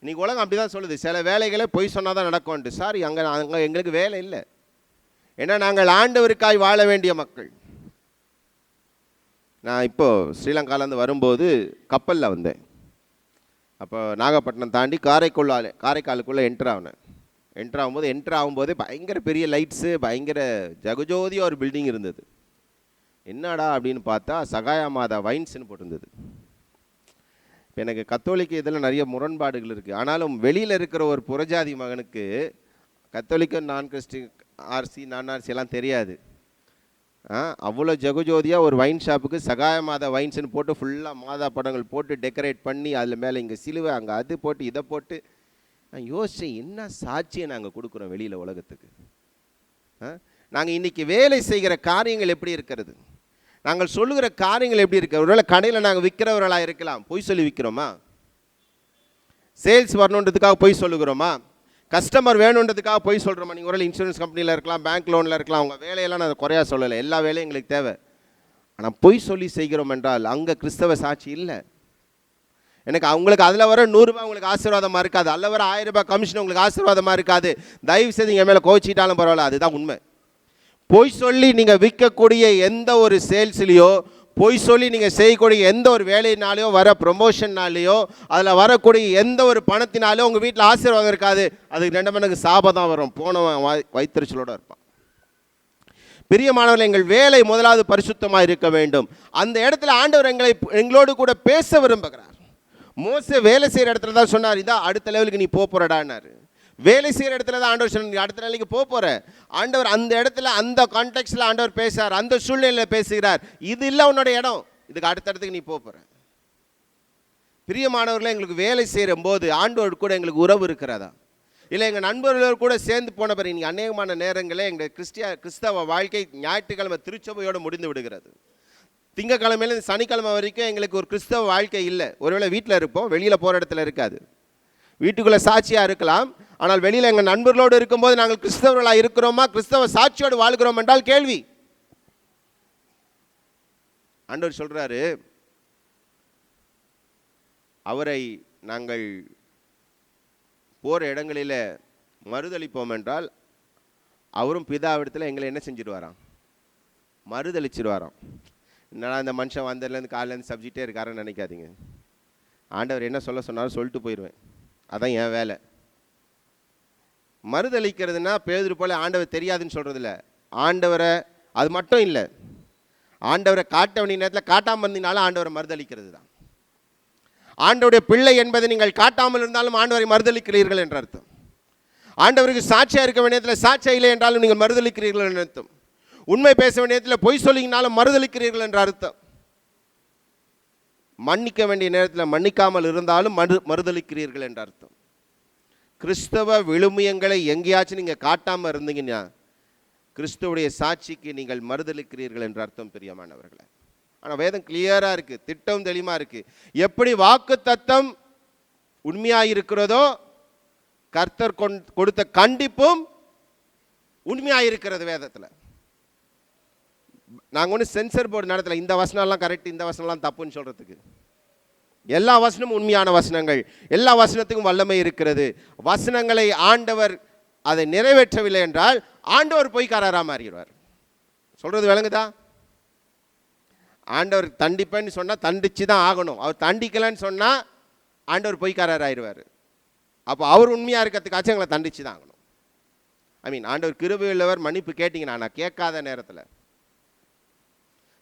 இன்றைக்கி உலகம் அப்படி தான் சொல்லுது, சில வேலைகளை பொய் சொன்னால் தான் நடக்கும்ட்டு. சாரி, அங்கே எங்களுக்கு வேலை இல்லை. ஏன்னா நாங்கள் ஆண்டவருக்காய் வாழ வேண்டிய மக்கள். நான் இப்போது ஸ்ரீலங்காலேருந்து வரும்போது கப்பலில் வந்தேன். அப்போ நாகப்பட்டினம் தாண்டி காரைக்காலுக்குள்ளே என்ட்ரு ஆகும்போதே பயங்கர பெரிய லைட்ஸு, பயங்கர ஜகஜோதியாக ஒரு பில்டிங் இருந்தது. என்னடா அப்படின்னு பார்த்தா சகாயா மாதா வைன்ஸ்ன்னு போட்டிருந்தது. இப்போ எனக்கு கத்தோலிக்க இதில் நிறைய முரண்பாடுகள் இருக்குது. ஆனாலும் வெளியில் இருக்கிற ஒரு புறஜாதி மகனுக்கு கத்தோலிக்க நான் கிறிஸ்டின் நான் ஆர்சி எல்லாம் தெரியாது. அவ்வளோ ஜெகஜோதியாக ஒரு வைன் ஷாப்புக்கு சகாய மாதா வைன்ஸ்ன்னு போட்டு ஃபுல்லாக மாதா படங்கள் போட்டு டெக்கரேட் பண்ணி, அதில் மேலே இங்கே சிலுவை, அங்கே அது போட்டு இதை போட்டு, நான் யோசித்தேன், என்ன சாட்சியை நாங்கள் கொடுக்குறோம் வெளியில் உலகத்துக்கு? நாங்கள் இன்றைக்கி வேலை செய்கிற காரியங்கள் எப்படி இருக்கிறது? நாங்கள் சொல்லுகிற காரியங்கள் எப்படி இருக்கு? ஒருவேளை கடையில் நாங்கள் விற்கிறவர்களாக இருக்கலாம், பொய் சொல்லி விற்கிறோமா? சேல்ஸ் வரணுன்றதுக்காக பொய் சொல்லுகிறோமா? கஸ்டமர் வேணுன்றதுக்காக பொய் சொல்கிறோமா? நீங்கள் ஒரு இன்சூரன்ஸ் கம்பெனியில் இருக்கலாம், பேங்க் லோனில் இருக்கலாம், அவங்க வேலையெல்லாம் நான் குறையாக சொல்லலை, எல்லா வேலையும் எங்களுக்கு தேவை. ஆனால் பொய் சொல்லி செய்கிறோம் என்றால் அங்கே கிறிஸ்தவ சாட்சி இல்லை. எனக்கு அவங்களுக்கு அதில் வர 100 ரூபாய் உங்களுக்கு ஆசீர்வாதமாக இருக்காது, அதில் வர 1000 ரூபாய் கமிஷன் உங்களுக்கு ஆசீர்வாதமாக இருக்காது. தயவு செய்து என் மேலே கோச்சிட்டாலும் பரவாயில்ல, அதுதான் உண்மை. பொய் சொல்லி நீங்கள் விற்கக்கூடிய எந்த ஒரு சேல்ஸ்லேயோ, பொய் சொல்லி நீங்கள் செய்யக்கூடிய எந்த ஒரு வேலையினாலேயோ, வர ப்ரொமோஷன்னாலேயோ, அதில் வரக்கூடிய எந்த ஒரு பணத்தினாலேயோ உங்கள் வீட்டில் ஆசீர்வாதம் இருக்காது. அதுக்கு 2 மடங்கு சாபம் தான் வரும். போனவன் வைத்தறிச்சலோடு இருப்பான். பிரியமானவர்கள், எங்கள் வேலை முதலாவது பரிசுத்தமாக இருக்க வேண்டும். அந்த இடத்துல ஆண்டவர் எங்களோடு கூட பேச விரும்புகிறார். மோசே வேலை செய்கிற இடத்துல தான் சொன்னார், இதான் அடுத்த லெவலுக்கு நீ போகிறடான்னாரு. வேலை செய்கிற இடத்துல தான் ஆண்டவர் சொன்ன, அடுத்த நாளைக்கு போகிற ஆண்டவர் அந்த இடத்துல அந்த கான்டெக்ட்ல ஆண்டவர் பேசுகிறார், அந்த சூழ்நிலையில் பேசுகிறார். இது இல்லை உன்னோட இடம், இதுக்கு அடுத்த இடத்துக்கு நீ போகிற. பிரியமானவர்களே, எங்களுக்கு வேலை செய்கிற போது ஆண்டவர் கூட எங்களுக்கு உறவு இருக்கிறதா? இல்லை எங்கள் நண்பர்களோடு கூட சேர்ந்து போன பிறகு இன்றைக்கி அநேகமான நேரங்களே எங்கள் கிறிஸ்தவ வாழ்க்கை ஞாயிற்றுக்கிழமை திருச்சபையோடு முடிந்து விடுகிறது. திங்கக்கிழமையிலேருந்து சனிக்கிழமை வரைக்கும் எங்களுக்கு ஒரு கிறிஸ்தவ வாழ்க்கை இல்லை. ஒருவேளை வீட்டில் இருப்போம், வெளியில் போகிற இடத்துல இருக்காது. வீட்டுக்குள்ளே சாட்சியாக இருக்கலாம், ஆனால் வெளியில் எங்கள் நண்பர்களோடு இருக்கும்போது நாங்கள் கிறிஸ்தவர்களாக இருக்கிறோமா, கிறிஸ்தவ சாட்சியோடு வாழ்கிறோம் என்றால் கேள்வி. ஆண்டவர் சொல்கிறாரு, அவரை நாங்கள் போகிற இடங்களில் மறுதளிப்போம் என்றால் அவரும் பிதாவிடத்தில் எங்களை என்ன செஞ்சிடுவாராம், மறுதளிச்சிடுவாராம். என்னடா இந்த மனுஷன் வந்ததுலேருந்து காலையிலேருந்து சப்ஜெக்டே இருக்காருன்னு நினைக்காதீங்க. ஆண்டவர் என்ன சொல்ல சொன்னாலும் சொல்லிட்டு போயிடுவேன், அதான் என் வேலை. மறுதளிக்கிறதுனா பேதுரு போல ஆண்டவர் தெரியாதுன்னு சொல்கிறது இல்லை. ஆண்டவரை அது மட்டும் இல்லை, ஆண்டவரை காட்ட வேண்டிய நேரத்தில் காட்டாமல் இருந்தீங்கனாலும் ஆண்டவரை மறுதளிக்கிறது தான். ஆண்டவருடைய பிள்ளை என்பதை நீங்கள் காட்டாமல் இருந்தாலும் ஆண்டவரை மறுதளிக்கிறீர்கள் என்ற அர்த்தம். ஆண்டவருக்கு சாட்சியாக இருக்க வேண்டிய நேரத்தில் சாட்சியாக இல்லை என்றாலும் நீங்கள் மறுதளிக்கிறீர்கள் என்ற அர்த்தம். உண்மை பேச வேண்டிய நேரத்தில் பொய் சொல்லிங்கனாலும் மறுதளிக்கிறீர்கள் என்ற அர்த்தம். மன்னிக்க வேண்டிய நேரத்தில் மன்னிக்காமல் இருந்தாலும் மறுதளிக்கிறீர்கள் என்ற அர்த்தம். கிறிஸ்தவ விழுமியங்களை எங்கேயாச்சும் நீங்கள் காட்டாமல் இருந்தீங்கன்னா கிறிஸ்துவுடைய சாட்சிக்கு நீங்கள் மறுதளிக்கிறீர்கள் என்ற அர்த்தம் பிரியமானவர்களே. ஆனால் வேதம் கிளியராக இருக்குது, திட்டம் தெளிவாக இருக்குது. எப்படி வாக்கு தத்தம் உண்மையாக இருக்கிறதோ கர்த்தர் கொடுத்த கண்டிப்பும் உண்மையாக இருக்கிறது வேதத்தில். நாங்கள் ஒன்று சென்சர் போர்டு நடத்தலை, இந்த வசனம்லாம் கரெக்ட், இந்த வசனம்லாம் தப்புன்னு சொல்கிறதுக்கு. எல்லா வசனமும் உண்மையான வசனங்கள், எல்லா வசனத்துக்கும் வல்லமை இருக்கிறது. வசனங்களை ஆண்டவர் அதை நிறைவேற்றவில்லை என்றால் ஆண்டவர் பொய்க்காரராக மாறிடுவார். சொல்கிறது விளங்குதா? ஆண்டவர் தண்டிப்பேன்னு சொன்னால் தண்டிச்சு தான் ஆகணும். அவர் தண்டிக்கலைன்னு சொன்னால் ஆண்டவர் பொய்க்காரர் ஆயிடுவார். அப்போ அவர் உண்மையாக இருக்கிறதுக்காச்சும் எங்களை தண்டிச்சு தான் ஆகணும். ஆண்டவர் கிருபை உள்ளவர், மன்னிப்பு கேட்டிங்கன்னா நான் கேட்காத நேரத்தில்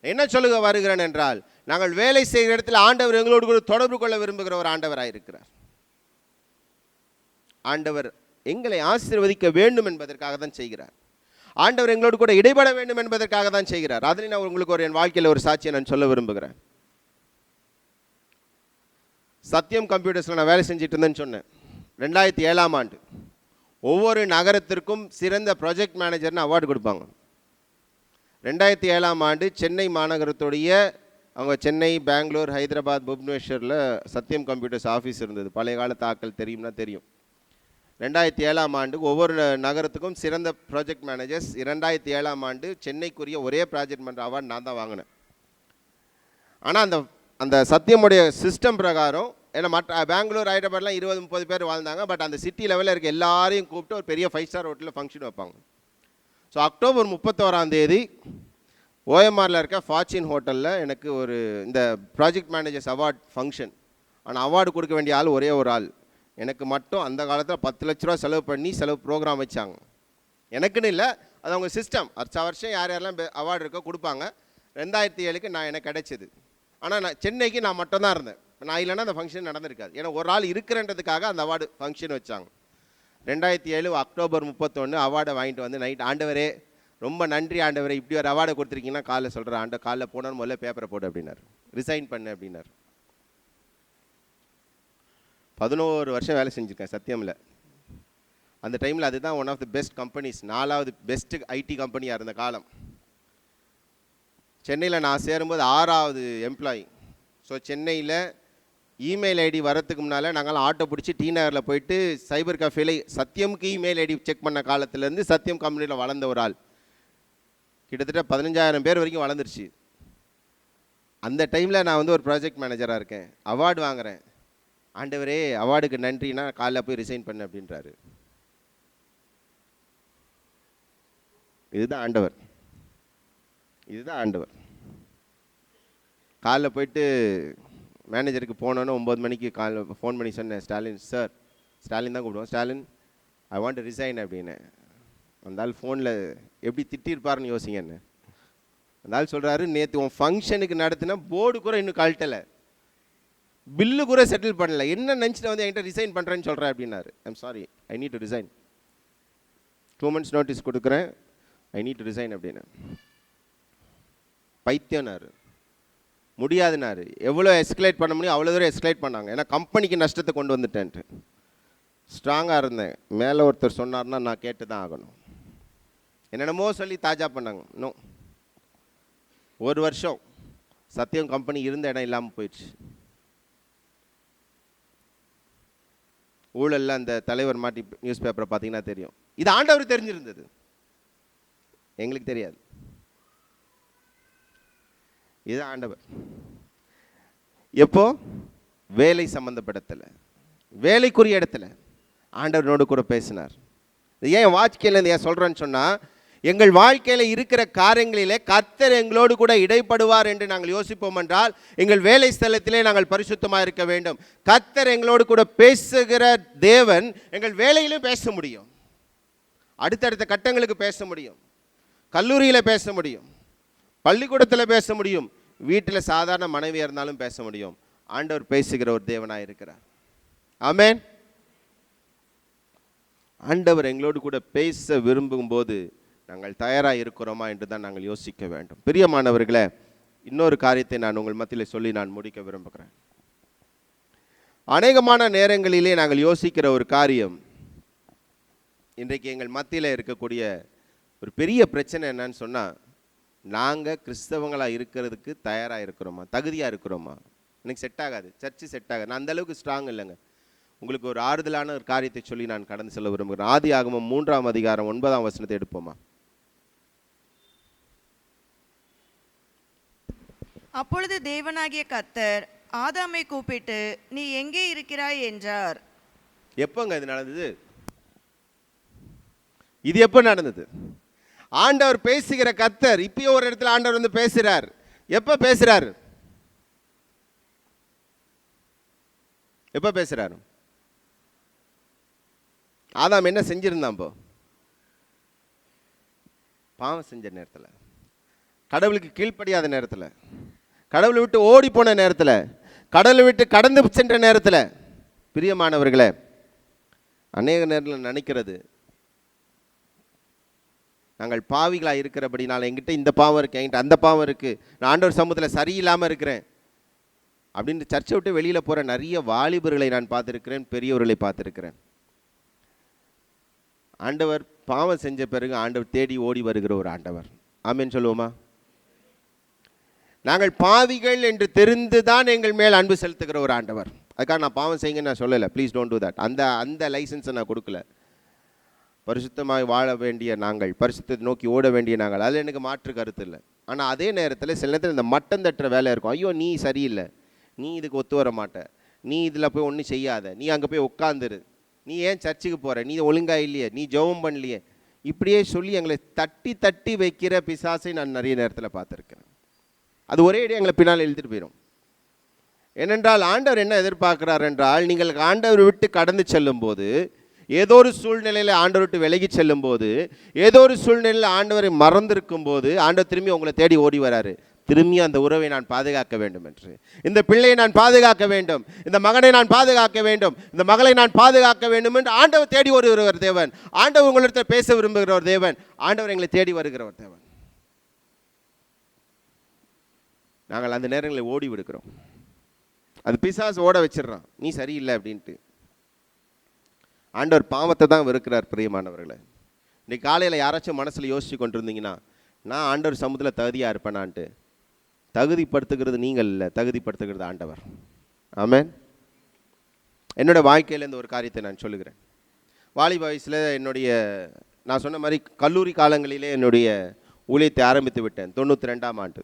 என்ன சொல்லுக வருகிறேன் என்றால், நாங்கள் வேலை செய்கிற இடத்துல ஆண்டவர் எங்களோடு கூட தொடர்பு கொள்ள விரும்புகிற ஒரு ஆண்டவராக இருக்கிறார். ஆண்டவர் எங்களை ஆசீர்வதிக்க வேண்டும் என்பதற்காக தான் செய்கிறார். ஆண்டவர் எங்களோடு கூட இடைபட வேண்டும் என்பதற்காக தான் செய்கிறார். அதில் நான் உங்களுக்கு என் வாழ்க்கையில் ஒரு சாட்சியை நான் சொல்ல விரும்புகிறேன். சத்தியம் கம்ப்யூட்டர்ஸில் நான் வேலை செஞ்சுட்டு இருந்தேன்னு சொன்னேன். 2007 ஆண்டு ஒவ்வொரு நகரத்திற்கும் சிறந்த ப்ராஜெக்ட் மேனேஜர்னு அவார்டு கொடுப்பாங்க. 2007 ஆண்டு சென்னை மாநகரத்துடைய அவங்க சென்னை, பெங்களூர், ஹைதராபாத், புவனேஸ்வரில் சத்தியம் கம்ப்யூட்டர்ஸ் ஆஃபீஸ் இருந்தது. பழைய காலத்து ஆக்கள் தெரியும்னா தெரியும். 2007 ஆண்டு ஒவ்வொரு நகரத்துக்கும் சிறந்த ப்ராஜெக்ட் மேனேஜர்ஸ். 2007 ஆண்டு சென்னைக்குரிய ஒரே ப்ராஜெக்ட் மேனேஜர் அவார்டு நான் தான் வாங்கினேன். ஆனால் அந்த சத்தியமுடைய சிஸ்டம் பிரகாரம், ஏன்னா மற்ற பெங்களூர், ஹைதராபாத்லாம் 20-30 பேர் வாழ்ந்தாங்க. பட் அந்த சிட்டி லெவலில் இருக்க எல்லாரையும் கூப்பிட்டு ஒரு பெரிய 5 ஸ்டார் ஹோட்டலில் ஃபங்க்ஷன் வைப்பாங்க. ஸோ அக்டோபர் 31 ஓஎம்ஆரில் இருக்க ஃபார்ச்சூன் ஹோட்டலில் எனக்கு ஒரு இந்த ப்ராஜெக்ட் மேனேஜர்ஸ் அவார்ட் ஃபங்க்ஷன். ஆனால் அவார்டு கொடுக்க வேண்டிய ஆள் ஒரே ஒரு ஆள். எனக்கு மட்டும் அந்த காலத்தில் 10 லட்ச ரூபா செலவு பண்ணி ப்ரோக்ராம் வச்சாங்க. எனக்குன்னு இல்லை, அது அவங்க சிஸ்டம். வருஷம் யார் யாரெல்லாம் அவார்டு இருக்கோ கொடுப்பாங்க. 2007 எனக்கு கிடைச்சிது. ஆனால் சென்னைக்கு நான் மட்டும் தான் இருந்தேன். நான் இல்லைன்னா அந்த ஃபங்க்ஷன் நடந்திருக்காது. ஏன்னா ஒரு ஆள் இருக்கிறன்றதுக்காக அந்த அவார்டு ஃபங்க்ஷன் வச்சாங்க. 2007 அக்டோபர் 31 அவார்டை வாங்கிட்டு வந்து நைட், ஆண்டவரே ரொம்ப நன்றி ஆண்டவரே, இப்படி ஒரு அவார்டை கொடுத்துருக்கீங்கன்னா காலைல சொல்கிறேன். காலைல போனோன்னு முதல்ல பேப்பரை போடு அப்படின்னார், ரிசைன் பண்ணு அப்படின்னார். 11 வருஷம் வேலை செஞ்சுருக்கேன் சத்தியமில். அந்த டைமில் அதுதான் one of the best companies, 4வது பெஸ்ட்டு ஐடி கம்பெனியாக இருந்த காலம். சென்னையில் நான் சேரும்போது 6வது எம்ப்ளாயி. ஸோ சென்னையில் இமெயில் ஐடி வரத்துக்கு முன்னால் நாங்கள்லாம் ஆட்டோ பிடிச்சி டி நகரில் போயிட்டு சைபர் கஃபேல சத்தியமுக்கு இமெயில் ஐடி செக் பண்ண காலத்துலேருந்து சத்தியம் கம்பெனியில் வளர்ந்த ஒரு ஆள். கிட்டத்தட்ட 15,000 பேர் வரைக்கும் வளர்ந்துருச்சு. அந்த டைமில் நான் ஒரு ப்ராஜெக்ட் மேனேஜராக இருக்கேன், அவார்டு வாங்குகிறேன். ஆண்டவரே அவார்டுக்கு நன்றினா காலைல போய் ரிசைன் பண்ணு அப்படின்றாரு. இதுதான் ஆண்டவர், இதுதான் ஆண்டவர். காலைல போயிட்டு மேனேஜருக்கு போனோன்னு 9 மணிக்கு காலைல ஃபோன் பண்ணி சொன்னேன், ஸ்டாலின் சார், ஸ்டாலின் தான் கூப்பிடுவோம், Stalin I want to resign அப்படின்னு. அந்த ஆள் ஃபோனில் எப்படி திட்டிருப்பாருன்னு யோசிங்கன்னு. அந்த ஆள் சொல்கிறாரு, நேற்று உன் ஃபங்க்ஷனுக்கு நடத்தினா போர்டு கூட இன்னும் கழட்டலை, பில்லு கூட செட்டில் பண்ணல. என்ன நினச்சிட்டு வந்து என்கிட்ட ரிசைன் பண்ணுறேன்னு சொல்கிறேன் அப்படின்னாரு. I'm sorry, I need to resign. 2 months notice கொடுக்குறேன், ஐ நீட் டு ரிசைன் அப்படின்னு. பைத்தியம்னாரு, முடியாதுனாரு. எவ்வளோ எஸ்கலேட் பண்ண முடியும் அவ்வளோ தூரம் எஸ்கலேட் பண்ணாங்க. ஏன்னா கம்பெனிக்கு நஷ்டத்தை கொண்டு வந்துட்டேன்ட்டு. ஸ்ட்ராங்காக இருந்தேன். மேலே ஒருத்தர் சொன்னார்னா நான் கேட்டு தான் ஆகணும். என்னென்னமோ சொல்லி தாஜா பண்ணாங்க. இன்னும் 1 வருஷம் சத்தியம் கம்பெனி இருந்த இடம் இல்லாமல் போயிடுச்சு. ஊழலில் அந்த தலைவர் மாட்டி நியூஸ் பேப்பரை பார்த்தீங்கன்னா தெரியும். இது ஆண்டவர் தெரிஞ்சிருந்தது, எங்களுக்கு தெரியாது. இது ஆண்டவர். எப்போ? வேலை சம்பந்தப்படத்தில், வேலைக்குரிய இடத்துல ஆண்டவனோடு கூட பேசினார். ஏன் வாழ்க்கையில் ஏன் சொல்கிறேன்னு சொன்னால், எங்கள் வாழ்க்கையில் இருக்கிற காரியங்களிலே கர்த்தர் எங்களோடு கூட இடைப்படுவார் என்று நாங்கள் யோசிப்போம் என்றால், எங்கள் வேலை ஸ்தலத்திலே நாங்கள் பரிசுத்தமாக இருக்க வேண்டும். கர்த்தர் எங்களோடு கூட பேசுகிற தேவன் எங்கள் வேலையிலும் பேச முடியும், அடுத்தடுத்த கட்டங்களுக்கு பேச முடியும், கல்லூரியில் பேச முடியும், பள்ளிக்கூடத்தில் பேச முடியும், வீட்டில் சாதாரண மனைவியாக இருந்தாலும் பேச முடியும். ஆண்டவர் பேசுகிற ஒரு தேவனாக இருக்கிறார். ஆமென். ஆண்டவர் எங்களோடு கூட பேச விரும்பும் போது நாங்கள் தயாராக இருக்கிறோமா என்று தான் நாங்கள் யோசிக்க வேண்டும். பிரியமானவர்களே, இன்னொரு காரியத்தை நான் உங்கள் மத்தியில் சொல்லி நான் முடிக்க விரும்புகிறேன். அநேகமான நேரங்களிலே நாங்கள் யோசிக்கிற ஒரு காரியம், இன்றைக்கு எங்கள் மத்தியில் இருக்கக்கூடிய ஒரு பெரிய பிரச்சனை என்னன்னு சொன்னால், நாங்கள் கிறிஸ்தவங்களாக இருக்கிறதுக்கு தயாராக இருக்கிறோமா, தகுதியாக இருக்கிறோமா? எனக்கு செட் ஆகாது, சர்ச்சு செட் ஆகாது, நான் அந்தளவுக்கு ஸ்ட்ராங் இல்லைங்க. உங்களுக்கு ஒரு ஆறுதலான ஒரு காரியத்தை சொல்லி நான் கடந்து செல்ல விரும்புகிறேன். ஆதியாகமம் 3ஆம் அதிகாரம் 9ஆம் வசனத்தை எடுப்போமா? அப்பொழுது தேவனாகிய கர்த்தர் ஆதாமை கூப்பிட்டு, நீ எங்கே இருக்கிறாய் என்றார். எப்போங்க இது நடந்தது? இது எப்போ நடந்தது? ஆண்டவர் பேசுகிற கர்த்தர் இப்பயும் ஒரு இடத்துல ஆண்டவர் வந்து பேசுறார். எப்போ பேசுறாரு? எப்போ பேசுறாரு? ஆதாம் என்ன செஞ்சிருந்தான்? இப்போ பாவம் செஞ்ச நேரத்தில், கடவுளுக்கு கீழ்ப்படியாத நேரத்தில், கடவுளை விட்டு ஓடி போன நேரத்தில், கடவுளை விட்டு கடந்து சென்ற நேரத்தில், பிரியமானவர்களே, அநேக நேரத்தில் நினைக்கிறது நாங்கள் பாவிகளாக இருக்கிறபடினால என்கிட்ட இந்த பாவம் இருக்குது, என்கிட்ட அந்த பாவம் இருக்குது, நான் ஆண்டவர் சமூகத்தில் சரியில்லாமல் இருக்கிறேன் அப்படின்னு சர்ச்சை விட்டு வெளியில் போகிற நிறைய வாலிபர்களை நான் பார்த்துருக்கிறேன், பெரியவர்களை பார்த்துருக்கிறேன். ஆண்டவர் பாவம் செஞ்ச பிறகு ஆண்டவர் தேடி ஓடி வருகிற ஒரு ஆண்டவர். ஆமென் சொல்லுவோமா? நாங்கள் பாவிகள் என்று தெரிந்து தான் எங்கள் மேல் அன்பு செலுத்துகிற ஒரு ஆண்டவர். அதுக்காக நான் பாவம் செய்யுங்கன்னு நான் சொல்லலை, ப்ளீஸ் டோன்ட் டூ தட். அந்த லைசன்ஸை நான் கொடுக்கல. பரிசுத்தமாக வாழ வேண்டிய நாங்கள், பரிசுத்தத்தை நோக்கி ஓட வேண்டிய நாங்கள், அதில் எனக்கு மாற்று கருத்து இல்லை. ஆனால் அதே நேரத்தில் சில நேரத்தில் இந்த மட்டம் தட்டுற வேலை இருக்கும். ஐயோ நீ சரியில்லை, நீ இதுக்கு ஒத்து வர மாட்ட, நீ இதில் போய் ஒன்றும் செய்யாத, நீ அங்கே போய் உட்காந்துரு, நீ ஏன் சர்ச்சுக்கு போகிற, நீ ஒழுங்கா இல்லையே, நீ ஜெபம் பண்ணலையே, இப்படியே சொல்லி எங்களை தட்டி தட்டி வைக்கிற பிசாசை நான் நிறைய நேரத்தில் பார்த்துருக்கேன். அது ஒரே இடம் எங்களை பின்னால் எழுதிட்டு போயிடும். ஏனென்றால் ஆண்டவர் என்ன எதிர்பார்க்கிறார் என்றால், நீங்கள் ஆண்டவர் விட்டு கடந்து செல்லும் போது, ஏதோ ஒரு சூழ்நிலையில் ஆண்டவர் விட்டு விலகி செல்லும் போது, ஏதோ ஒரு சூழ்நிலையில் ஆண்டவரை மறந்திருக்கும் போது, ஆண்டவர் திரும்பி உங்களை தேடி ஓடி வராரு. திரும்பி அந்த உறவை நான் பாதுகாக்க வேண்டும் என்று, இந்த பிள்ளையை நான் பாதுகாக்க வேண்டும், இந்த மகனை நான் பாதுகாக்க வேண்டும், இந்த மகளை நான் பாதுகாக்க வேண்டும் என்று ஆண்டவர் தேடி வருகிற தேவன். ஆண்டவர் உங்களிடத்தில் பேச விரும்புகிற ஒரு தேவன். ஆண்டவர் எங்களை தேடி வருகிற ஒரு தேவன். நாங்கள் அந்த நேரங்களில் ஓடி விடுக்கிறோம். அது பிசாசு ஓட வச்சிடறான், நீ சரியில்லை அப்படின்ட்டு. ஆண்டவர் பாவத்தை தான் வெறுக்கிறார். பிரியமானவர்களை, இன்றைக்கு காலையில் யாராச்சும் மனசில் யோசிச்சு கொண்டிருந்தீங்கன்னா, நான் ஆண்டவர் சமூகத்தில் தகுதியாக இருப்பேனான்ட்டு, தகுதிப்படுத்துகிறது நீங்கள் இல்லை, தகுதிப்படுத்துகிறது ஆண்டவர். ஆமென். என்னோடய வாழ்க்கையிலேருந்து ஒரு காரியத்தை நான் சொல்லுகிறேன். வாலிப வயசில் நான் சொன்ன மாதிரி கல்லூரி காலங்களிலே என்னுடைய ஊழியத்தை ஆரம்பித்து விட்டேன். 92ஆம் ஆண்டு,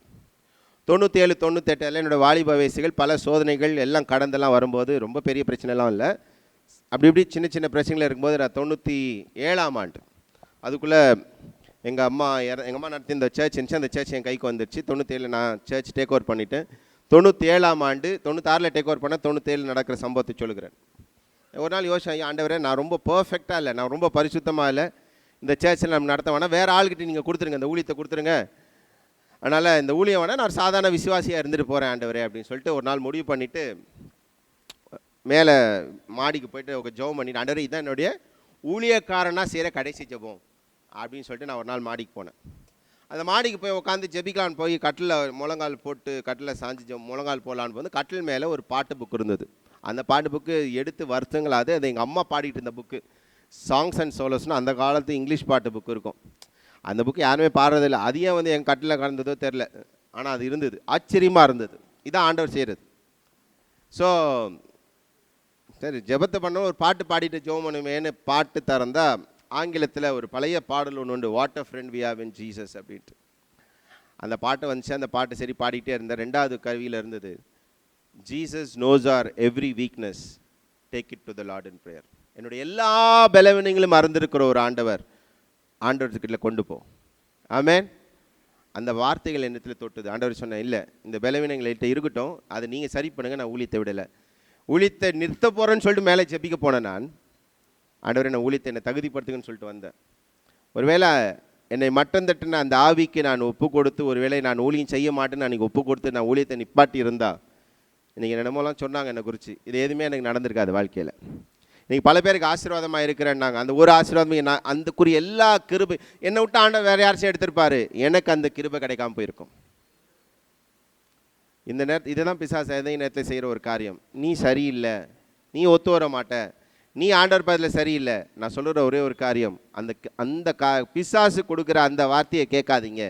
97, 98 என்னோடய வாலிப வயசுகள் பல சோதனைகள் எல்லாம் கடந்தெல்லாம் வரும்போது, ரொம்ப பெரிய பிரச்சனைலாம் இல்லை, அப்படி இப்படி சின்ன சின்ன பிரச்சனைகள் இருக்கும்போது, நான் 97ஆம் ஆண்டு அதுக்குள்ளே எங்கள் அம்மா நடத்தி இந்த சர்ச் இருந்துச்சு, அந்த சர்ச் என் கைக்கு வந்துடுச்சு. 97 நான் சர்ச் டேக் ஓவர் பண்ணிவிட்டேன். 97ஆம் ஆண்டு, 96 டேக் ஓவர் பண்ண, 97 நடக்கிற சம்பவத்தை சொல்லுகிறேன். ஒரு நாள் யோசிச்சேன், ஆண்டவரே நான் ரொம்ப பர்ஃபெக்டாக இல்லை, நான் ரொம்ப பரிசுத்தமாக இல்லை, இந்த சர்ச்சில் நம்ம நடத்த வேணாம், வேறு ஆள்கிட்ட நீங்கள் கொடுத்துருங்க, இந்த ஊழியத்தை கொடுத்துருங்க, அதனால் இந்த ஊழியம் வேணால் நான் சாதாரண விசுவாசியாக இருந்துட்டு போகிறேன் ஆண்டவரே அப்படின்னு சொல்லிட்டு ஒரு நாள் முடிவு பண்ணிவிட்டு மேலே மாடிக்கு போயிட்டு ஒரு ஜெபம் பண்ணிட்டு, ஆண்டவரே இதான் என்னுடைய ஊழியக்காரனாக செய்கிற கடைசி ஜெபம் அப்படின்னு சொல்லிட்டு நான் ஒரு நாள் மாடிக்கு போனேன். அந்த மாடிக்கு போய் உட்காந்து ஜெபிக்கலான்னு போய் கட்டில் முழங்கால் போட்டு கட்டில் சாஞ்சி முழங்கால் போடலான்னு வந்து கட்டில் மேலே ஒரு பாட்டு புக் இருந்தது. அந்த பாட்டு புக்கு எடுத்து வருஷங்களாது அது எங்கள் அம்மா பாடிட்டு இருந்த புக்கு. சாங்ஸ் அண்ட் சோலோஸ்னு அந்த காலத்து இங்கிலீஷ் பாட்டு புக்கு இருக்கும். அந்த புக்கு யாருமே பாடுறதில்லை. அதையே வந்து என் கட்டில் கலந்ததோ தெரில, ஆனால் அது இருந்தது. ஆச்சரியமாக இருந்தது. இதான் ஆண்டவர் செய்கிறது. ஸோ சரி, ஜெபத்தை பண்ண ஒரு பாட்டு பாடிட்டு ஜெபம் பண்ணுமேன்னு பாட்டு திறந்தா ஆங்கிலத்தில் ஒரு பழைய பாடல் ஒன்று உண்டு, what a friend we have in Jesus அப்படின்ட்டு. அந்த பாட்டு வந்துச்சு. அந்த பாட்டு சரி பாடிக்கிட்டே இருந்தேன். 2வது கவியில் இருந்தது, Jesus knows our every weakness, take it to the Lord in prayer. என்னுடைய எல்லா பலவீனங்களும் மறந்திருக்கிற ஒரு ஆண்டவர்கிட்ட கொண்டு போ. ஆமென். அந்த வார்த்தைகள் என்னத்தில் தொட்டுது. ஆண்டவர் சொன்னேன், இல்லை இந்த பலவீனங்கள் என்கிட்ட இருக்கட்டும், அதை நீங்கள் சரி பண்ணுங்கள், நான் ஊழியத்தை விடலை. ஊழியத்தை நிறுத்த போகிறேன்னு சொல்லிட்டு மேலே ஜெபிக்க போனேன் நான். ஆண்டவர் என்னை ஊழியத்தை என்னை தகுதிப்படுத்துங்கன்னு சொல்லிட்டு வந்தேன். ஒருவேளை என்னை மட்டம் தட்டுன அந்த ஆவிக்கு நான் ஒப்பு கொடுத்து, ஒருவேளை நான் ஊழியம் செய்ய மாட்டேன்னு அன்றைக்கி ஒப்பு கொடுத்து நான் ஊழியத்தை நிப்பாட்டி இருந்தா, இன்றைக்கி என்னமோலாம் சொன்னாங்க என்னை குறித்து, இது எதுவுமே எனக்கு நடந்திருக்காது வாழ்க்கையில். இன்றைக்கி பல பேருக்கு ஆசீர்வாதமாக இருக்கிறேன்னாங்க. அந்த ஒரு ஆசீர்வாதம் நான் அந்தக்குரிய எல்லா கிருபை என்னை விட்டு ஆண்டவர் வேறு யாராச்சும் எடுத்திருப்பார், எனக்கு அந்த கிருபை கிடைக்காம போயிருக்கும். இந்த நேரத்தில் இதை தான் பிசாசு எதை நேரத்தில் செய்கிற ஒரு காரியம். நீ சரியில்லை, நீ ஒத்து வர மாட்ட, நீ ஆண்டவர் பாதத்தில் சரியில்லை. நான் சொல்கிற ஒரே ஒரு காரியம், அந்த பிசாசு கொடுக்குற அந்த வார்த்தையை கேட்காதீங்க.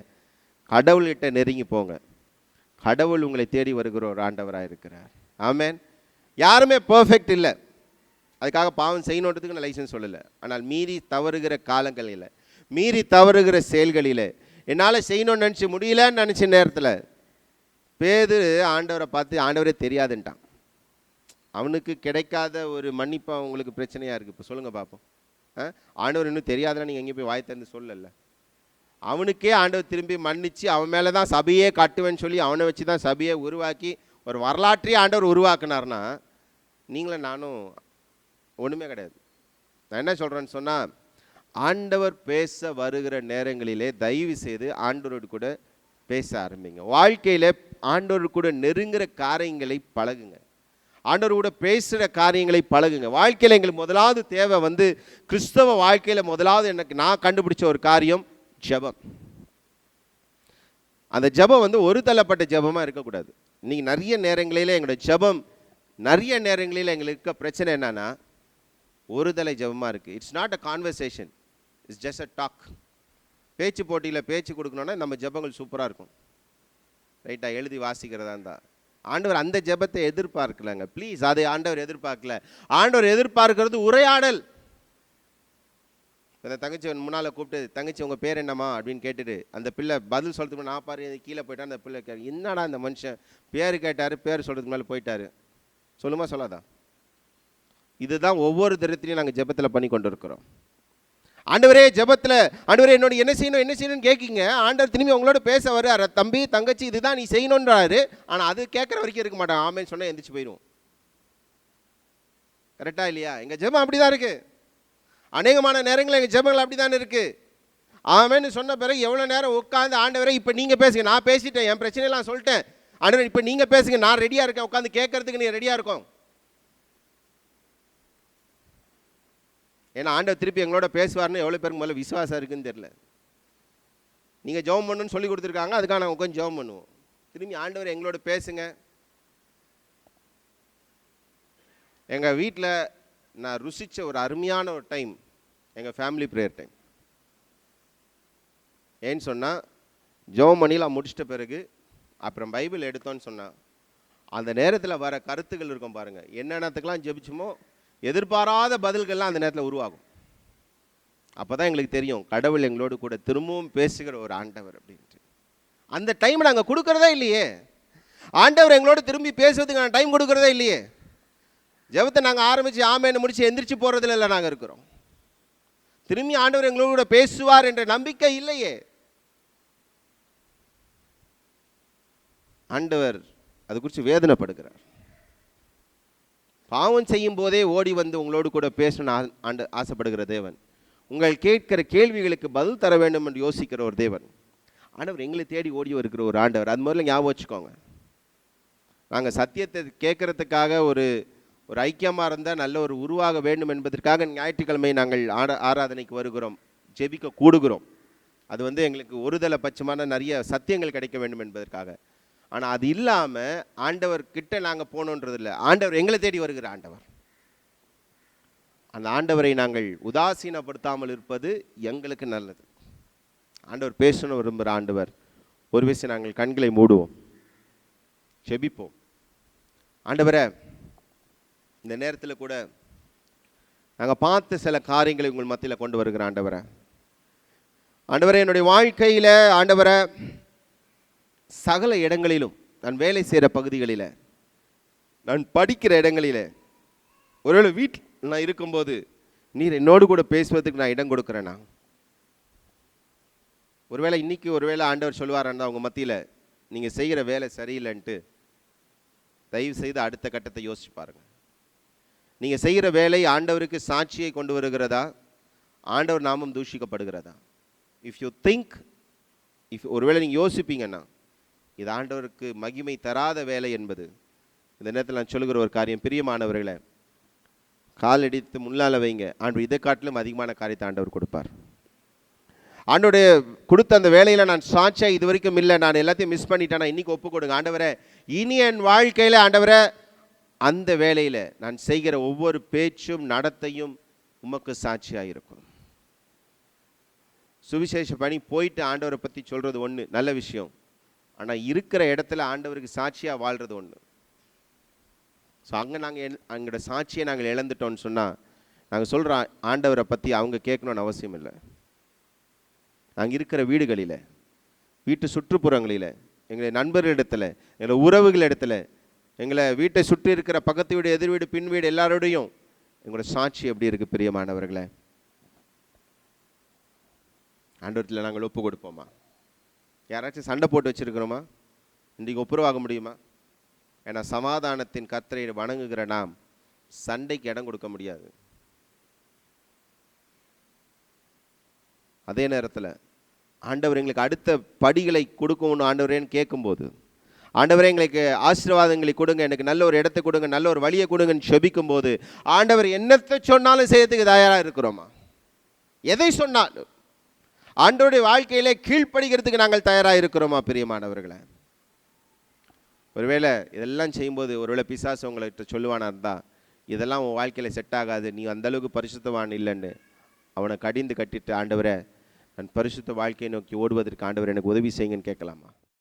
கடவுள்கிட்ட நெருங்கி போங்க. கடவுள் உங்களை தேடி வருகிற ஒரு ஆண்டவராக இருக்கிறார். ஆமென். யாருமே பர்ஃபெக்ட் இல்லை. அதுக்காக பாவம் செய்யணுன்றதுக்கு நான் லைசன்ஸ் சொல்லலை. ஆனால் மீறி தவறுகிற காலங்களில், மீறி தவறுகிற செயல்களில் என்னால் செய்யணும்னு நினச்சி முடியலன்னு நினச்ச நேரத்தில் பேதுரு ஆண்டவரை பார்த்து, ஆண்டவரே தெரியாதுன்ட்டான். அவனுக்கு கிடைக்காத ஒரு மன்னிப்பு அவங்களுக்கு பிரச்சனையாக இருக்குது. இப்போ சொல்லுங்கள் பார்ப்போம். ஆண்டவர் இன்னும் தெரியாதுன்னா நீங்கள் எங்கேயும் போய் வாய் திறந்து சொல்லலை. அவனுக்கே ஆண்டவர் திரும்பி மன்னிச்சு அவன் மேலே தான் சபையே காட்டுவேன்னு சொல்லி அவனை வச்சு தான் சபையை உருவாக்கி ஒரு வரலாற்றையே ஆண்டவர் உருவாக்குனார்னா, நீங்களும் நானும் ஒன்றுமே கிடையாது. நான் என்ன சொல்கிறேன்னு சொன்னால், ஆண்டவர் பேச வருகிற நேரங்களிலே தயவு செய்து ஆண்டவரோடு கூட பேச ஆரம்பிங்க. வாழ்க்கையில் ஆண்டவர் கூட நெருங்குற காரியங்களை பழகுங்க. ஆண்டவர் கூட பேசுகிற காரியங்களை பழகுங்க. வாழ்க்கையில் எங்களுக்கு முதலாவது தேவை வந்து, கிறிஸ்தவ வாழ்க்கையில் முதலாவது நான் கண்டுபிடிச்ச ஒரு காரியம் ஜெபம். அந்த ஜெபம் வந்து ஒரு தள்ளப்பட்ட ஜெபமாக இருக்கக்கூடாது. இன்றைக்கி நிறைய நேரங்களில் எங்களோட ஜெபம், நிறைய நேரங்களில் எங்களுக்கு இருக்க பிரச்சனை என்னன்னா, ஒரு தலை ஜெபமாக இருக்குது. It's not a conversation, it's just a talk. பேச்சு போட்டியில் பேச்சு கொடுக்கணுன்னா நம்ம ஜெபங்கள் சூப்பராக இருக்கும். ரைட்டாக எழுதி வாசிக்கிறதா இருந்தால் ஆண்டவர் அந்த ஜெபத்தை எதிர்பார்க்கலங்க. ப்ளீஸ், அதை ஆண்டவர் எதிர்பார்க்கல. ஆண்டவர் எதிர்பார்க்கிறது உரையாடல். அந்த தங்கச்சி முன்னால் கூப்பிட்டு, தங்கச்சி உங்கள் பேர் என்னம்மா அப்படின்னு கேட்டுட்டு அந்த பிள்ளை பதில் சொல்கிறதுக்கு நான் பாரு கீழே போயிட்டான். அந்த பிள்ளை என்னடா இந்த மனுஷன் பேர் கேட்டார், பேர் சொல்கிறதுக்கு மேலே போயிட்டார். சொல்லுமா சொல்லாதா? இதுதான் ஒவ்வொரு தினத்திலையும் நாங்கள் ஜெபத்தில் பண்ணி கொண்டு இருக்கிறோம். ஆண்டவரே ஜெபத்தில், ஆண்டவரே என்னோட என்ன செய்யணும்னு கேட்கிங்க. ஆண்டவர் திரும்பி உங்களோட பேச வர்றாரு, தம்பி தங்கச்சி இதுதான் நீ செய்யணுன்றாரு. ஆனால் அது கேட்குற வரைக்கும் இருக்க மாட்டான். ஆமேன்னு சொன்னால் எந்திரிச்சு போயிடுவோம். கரெக்டாக இல்லையா? எங்கள் ஜெபம் அப்படி தான் இருக்குது. அநேகமான நேரங்களில் எங்கள் ஜெபங்கள் அப்படி தான் இருக்குது. ஆமேன்னு சொன்ன பிறகு எவ்வளோ நேரம் உட்காந்து, ஆண்டவரே இப்போ நீங்கள் பேசுங்க, நான் பேசிட்டேன், என் பிரச்சனையெல்லாம் சொல்லிட்டேன், ஆண்டவர் இப்போ நீங்கள் பேசுங்க, நான் ரெடியாக இருக்கேன், உட்காந்து கேட்கறதுக்கு நீ ரெடியாக இருக்கோம். ஏன்னா ஆண்டவர் திருப்பி எங்களோட பேசுவார்னு எவ்வளோ பேருக்கு முதல்ல விசுவாசம் இருக்குன்னு தெரியல. நீங்கள் ஜெபம் பண்ணணும்னு சொல்லி கொடுத்துருக்காங்க, அதுக்காக நாங்கள் உட்காந்து ஜெபம் பண்ணுவோம். திரும்பி ஆண்டவர் எங்களோட பேசுங்க. எங்கள் வீட்டில் நான் ருசித்த ஒரு அருமையான ஒரு டைம் எங்கள் ஃபேமிலி ப்ரேயர் டைம். ஏன்னு சொன்னால், ஜெபம் பண்ணிலாம் முடிச்சிட்ட பிறகு அப்புறம் பைபிள் எடுத்தோன்னு சொன்னால், அந்த நேரத்தில் வர கருத்துக்கள் இருக்கும் பாருங்கள். என்னென்னத்துக்கெல்லாம் ஜெபிச்சோமோ எதிர்பாராத பதில்கள்லாம் அந்த நேரத்தில் உருவாகும். அப்போ தான் எங்களுக்கு தெரியும் கடவுள் எங்களோடு கூட திரும்பவும் பேசுகிற ஒரு ஆண்டவர் அப்படின்ட்டு. அந்த டைம் நாங்கள் கொடுக்குறதே இல்லையே. ஆண்டவர் எங்களோட திரும்பி பேசுறதுக்கு நான் டைம் கொடுக்குறதே இல்லையே. ஜெபத்தை நாங்கள் ஆரம்பித்து ஆமேன்னு முடித்து எந்திரிச்சு போகிறதுல இல்லை நாங்கள் இருக்கிறோம். திரும்பி ஆண்டவர் எங்களோட பேசுவார் என்ற நம்பிக்கை இல்லையே. ஆண்டவர் அது குறித்து வேதனைப்படுகிறார். பாவம் செய்யும் போதே ஓடி வந்து உங்களோடு கூட பேசணும்னு ஆசைப்படுகிற தேவன், உங்கள் கேட்கிற கேள்விகளுக்கு பதில் தர வேண்டும் என்று யோசிக்கிற ஒரு தேவன். ஆண்டவர் எங்களை தேடி ஓடி வருகிற ஒரு ஆண்டவர். அது முதல்ல ஞாபகம் வச்சுக்கோங்க. நாங்கள் சத்தியத்தை கேட்கறதுக்காக ஒரு ஐக்கியமாக இருந்தால் நல்ல ஒரு உருவாக வேண்டும் என்பதற்காக ஞாயிற்றுக்கிழமை நாங்கள் ஆராதனைக்கு வருகிறோம், ஜெபிக்க கூடுகிறோம். அது வந்து எங்களுக்கு ஒருதலை பட்சமான நிறைய சத்தியங்கள் கிடைக்க வேண்டும் என்பதற்காக. ஆனால் அது இல்லாமல் ஆண்டவர் கிட்ட நாங்கள் போகணுன்றது இல்லை, ஆண்டவர் எங்களை தேடி வருகிற ஆண்டவர். அந்த ஆண்டவரை நாங்கள் உதாசீனப்படுத்தாமல் இருப்பது எங்களுக்கு நல்லது. ஆண்டவர் பேசணும் விரும்புகிற ஆண்டவர். ஒரு விஷயம், நாங்கள் கண்களை மூடுவோம், ஜெபிப்போம். ஆண்டவரே, இந்த நேரத்தில் கூட நாங்கள் பார்த்த சில காரியங்களை உங்கள் மத்தியில் கொண்டு வருகிற ஆண்டவரே, ஆண்டவரே என்னுடைய வாழ்க்கையில் ஆண்டவரே சகல இடங்களிலும், நான் வேலை செய்கிற பகுதிகளில், நான் படிக்கிற இடங்களில், ஒருவேளை வீட்டில் நான் இருக்கும்போது நீர் என்னோடு கூட பேசுவதற்கு நான் இடம் கொடுக்குறேன்னா, ஒருவேளை இன்னைக்கு ஒருவேளை ஆண்டவர் சொல்லுவாரான்னா உங்கள் மத்தியில் நீங்கள் செய்கிற வேலை சரியில்லைன்ட்டு, தயவு செய்து அடுத்த கட்டத்தை யோசிச்சு பாருங்கள். நீங்கள் செய்கிற வேலை ஆண்டவருக்கு சாட்சியை கொண்டு வருகிறதா, ஆண்டவர் நாமம் தூஷிக்கப்படுகிறதா? இஃப் யூ திங்க், ஒருவேளை நீங்கள் யோசிப்பீங்கன்னா இது ஆண்டவருக்கு மகிமை தராத வேலை என்பது, இந்த நேரத்தில் நான் சொல்லுகிற ஒரு காரியம், பிரியமானவர்களை காலடித்து முன்னால வைங்க. ஆண்டவர் இதை காட்டிலும் அதிகமான காரியத்தை ஆண்டவர் கொடுப்பார். ஆண்டோடைய கொடுத்த அந்த வேலையில் நான் சாட்சியாக இது வரைக்கும் இல்லை, நான் எல்லாத்தையும் மிஸ் பண்ணிட்டேன், நான் இன்றைக்கி ஒப்பு கொடுங்க ஆண்டவரே. இனி என் வாழ்க்கையில் ஆண்டவரே அந்த வேலையில் நான் செய்கிற ஒவ்வொரு பேச்சும் நடத்தையும் உமக்கு சாட்சியாக இருக்கும். சுவிசேஷ பணி போயிட்டு ஆண்டவரை பற்றி சொல்கிறது ஒன்று, நல்ல விஷயம். ஆனால் இருக்கிற இடத்துல ஆண்டவருக்கு சாட்சியாக வாழ்கிறது ஒன்று. ஸோ அங்கே நாங்கள் அங்களோட சாட்சியை நாங்கள் இழந்துட்டோம்னு சொன்னால், நாங்கள் சொல்கிறோம் ஆண்டவரை பற்றி அவங்க கேட்கணுன்னு அவசியம் இல்லை. நாங்கள் இருக்கிற வீடுகளில், வீட்டு சுற்றுப்புறங்களில், எங்களை நண்பர்களிடத்தில், எங்களை உறவுகளிடத்தில், எங்களை வீட்டை சுற்றி இருக்கிற பக்கத்து வீடு, எதிர் வீடு, பின் வீடு எல்லாரோடையும் எங்களோட சாட்சி எப்படி இருக்குது பிரியமானவர்களே? ஆண்டவரத்தில் நாங்கள் ஒப்பு கொடுப்போமா? யாராச்சும் சண்டை போட்டு வச்சுருக்கிறோமா? இன்றைக்கு ஒப்புரவாக முடியுமா? ஏன்னா சமாதானத்தின் கர்த்தரை வணங்குகிற நாம் சண்டைக்கு இடம் கொடுக்க முடியாது. அதே நேரத்தில் ஆண்டவர் எங்களுக்கு அடுத்த படிகளை கொடுக்கணும்னு ஆண்டவரேன்னு கேட்கும்போது, ஆண்டவரே எங்களுக்கு ஆசீர்வாதங்களை கொடுங்க, எனக்கு நல்ல ஒரு இடத்தை கொடுங்க, நல்ல ஒரு வழியை கொடுங்கன்னு செபிக்கும் போது, ஆண்டவர் என்னத்தை சொன்னாலும் செய்யறதுக்கு தயாராக இருக்கிறோமா? எதை சொன்னாலும் ஆண்டவருடைய வாழ்க்கையிலே கீழ்ப்படுகிறதுக்கு நாங்கள் தயாராக இருக்கிறோமா பிரியமானவர்களை? ஒருவேளை இதெல்லாம் செய்யும்போது ஒருவேளை பிசாசு உங்கள்கிட்ட சொல்லுவானா இருந்தால், இதெல்லாம் உன் வாழ்க்கையில் செட் ஆகாது, நீ அந்தளவுக்கு பரிசுத்தவான் இல்லைன்னு அவனை கடிந்து கட்டிட்டு, ஆண்டவரை நான் பரிசுத்த வாழ்க்கையை நோக்கி ஓடுவதற்கு ஆண்டவர் எனக்கு உதவி செய்யுங்கன்னு கேட்கலாமா?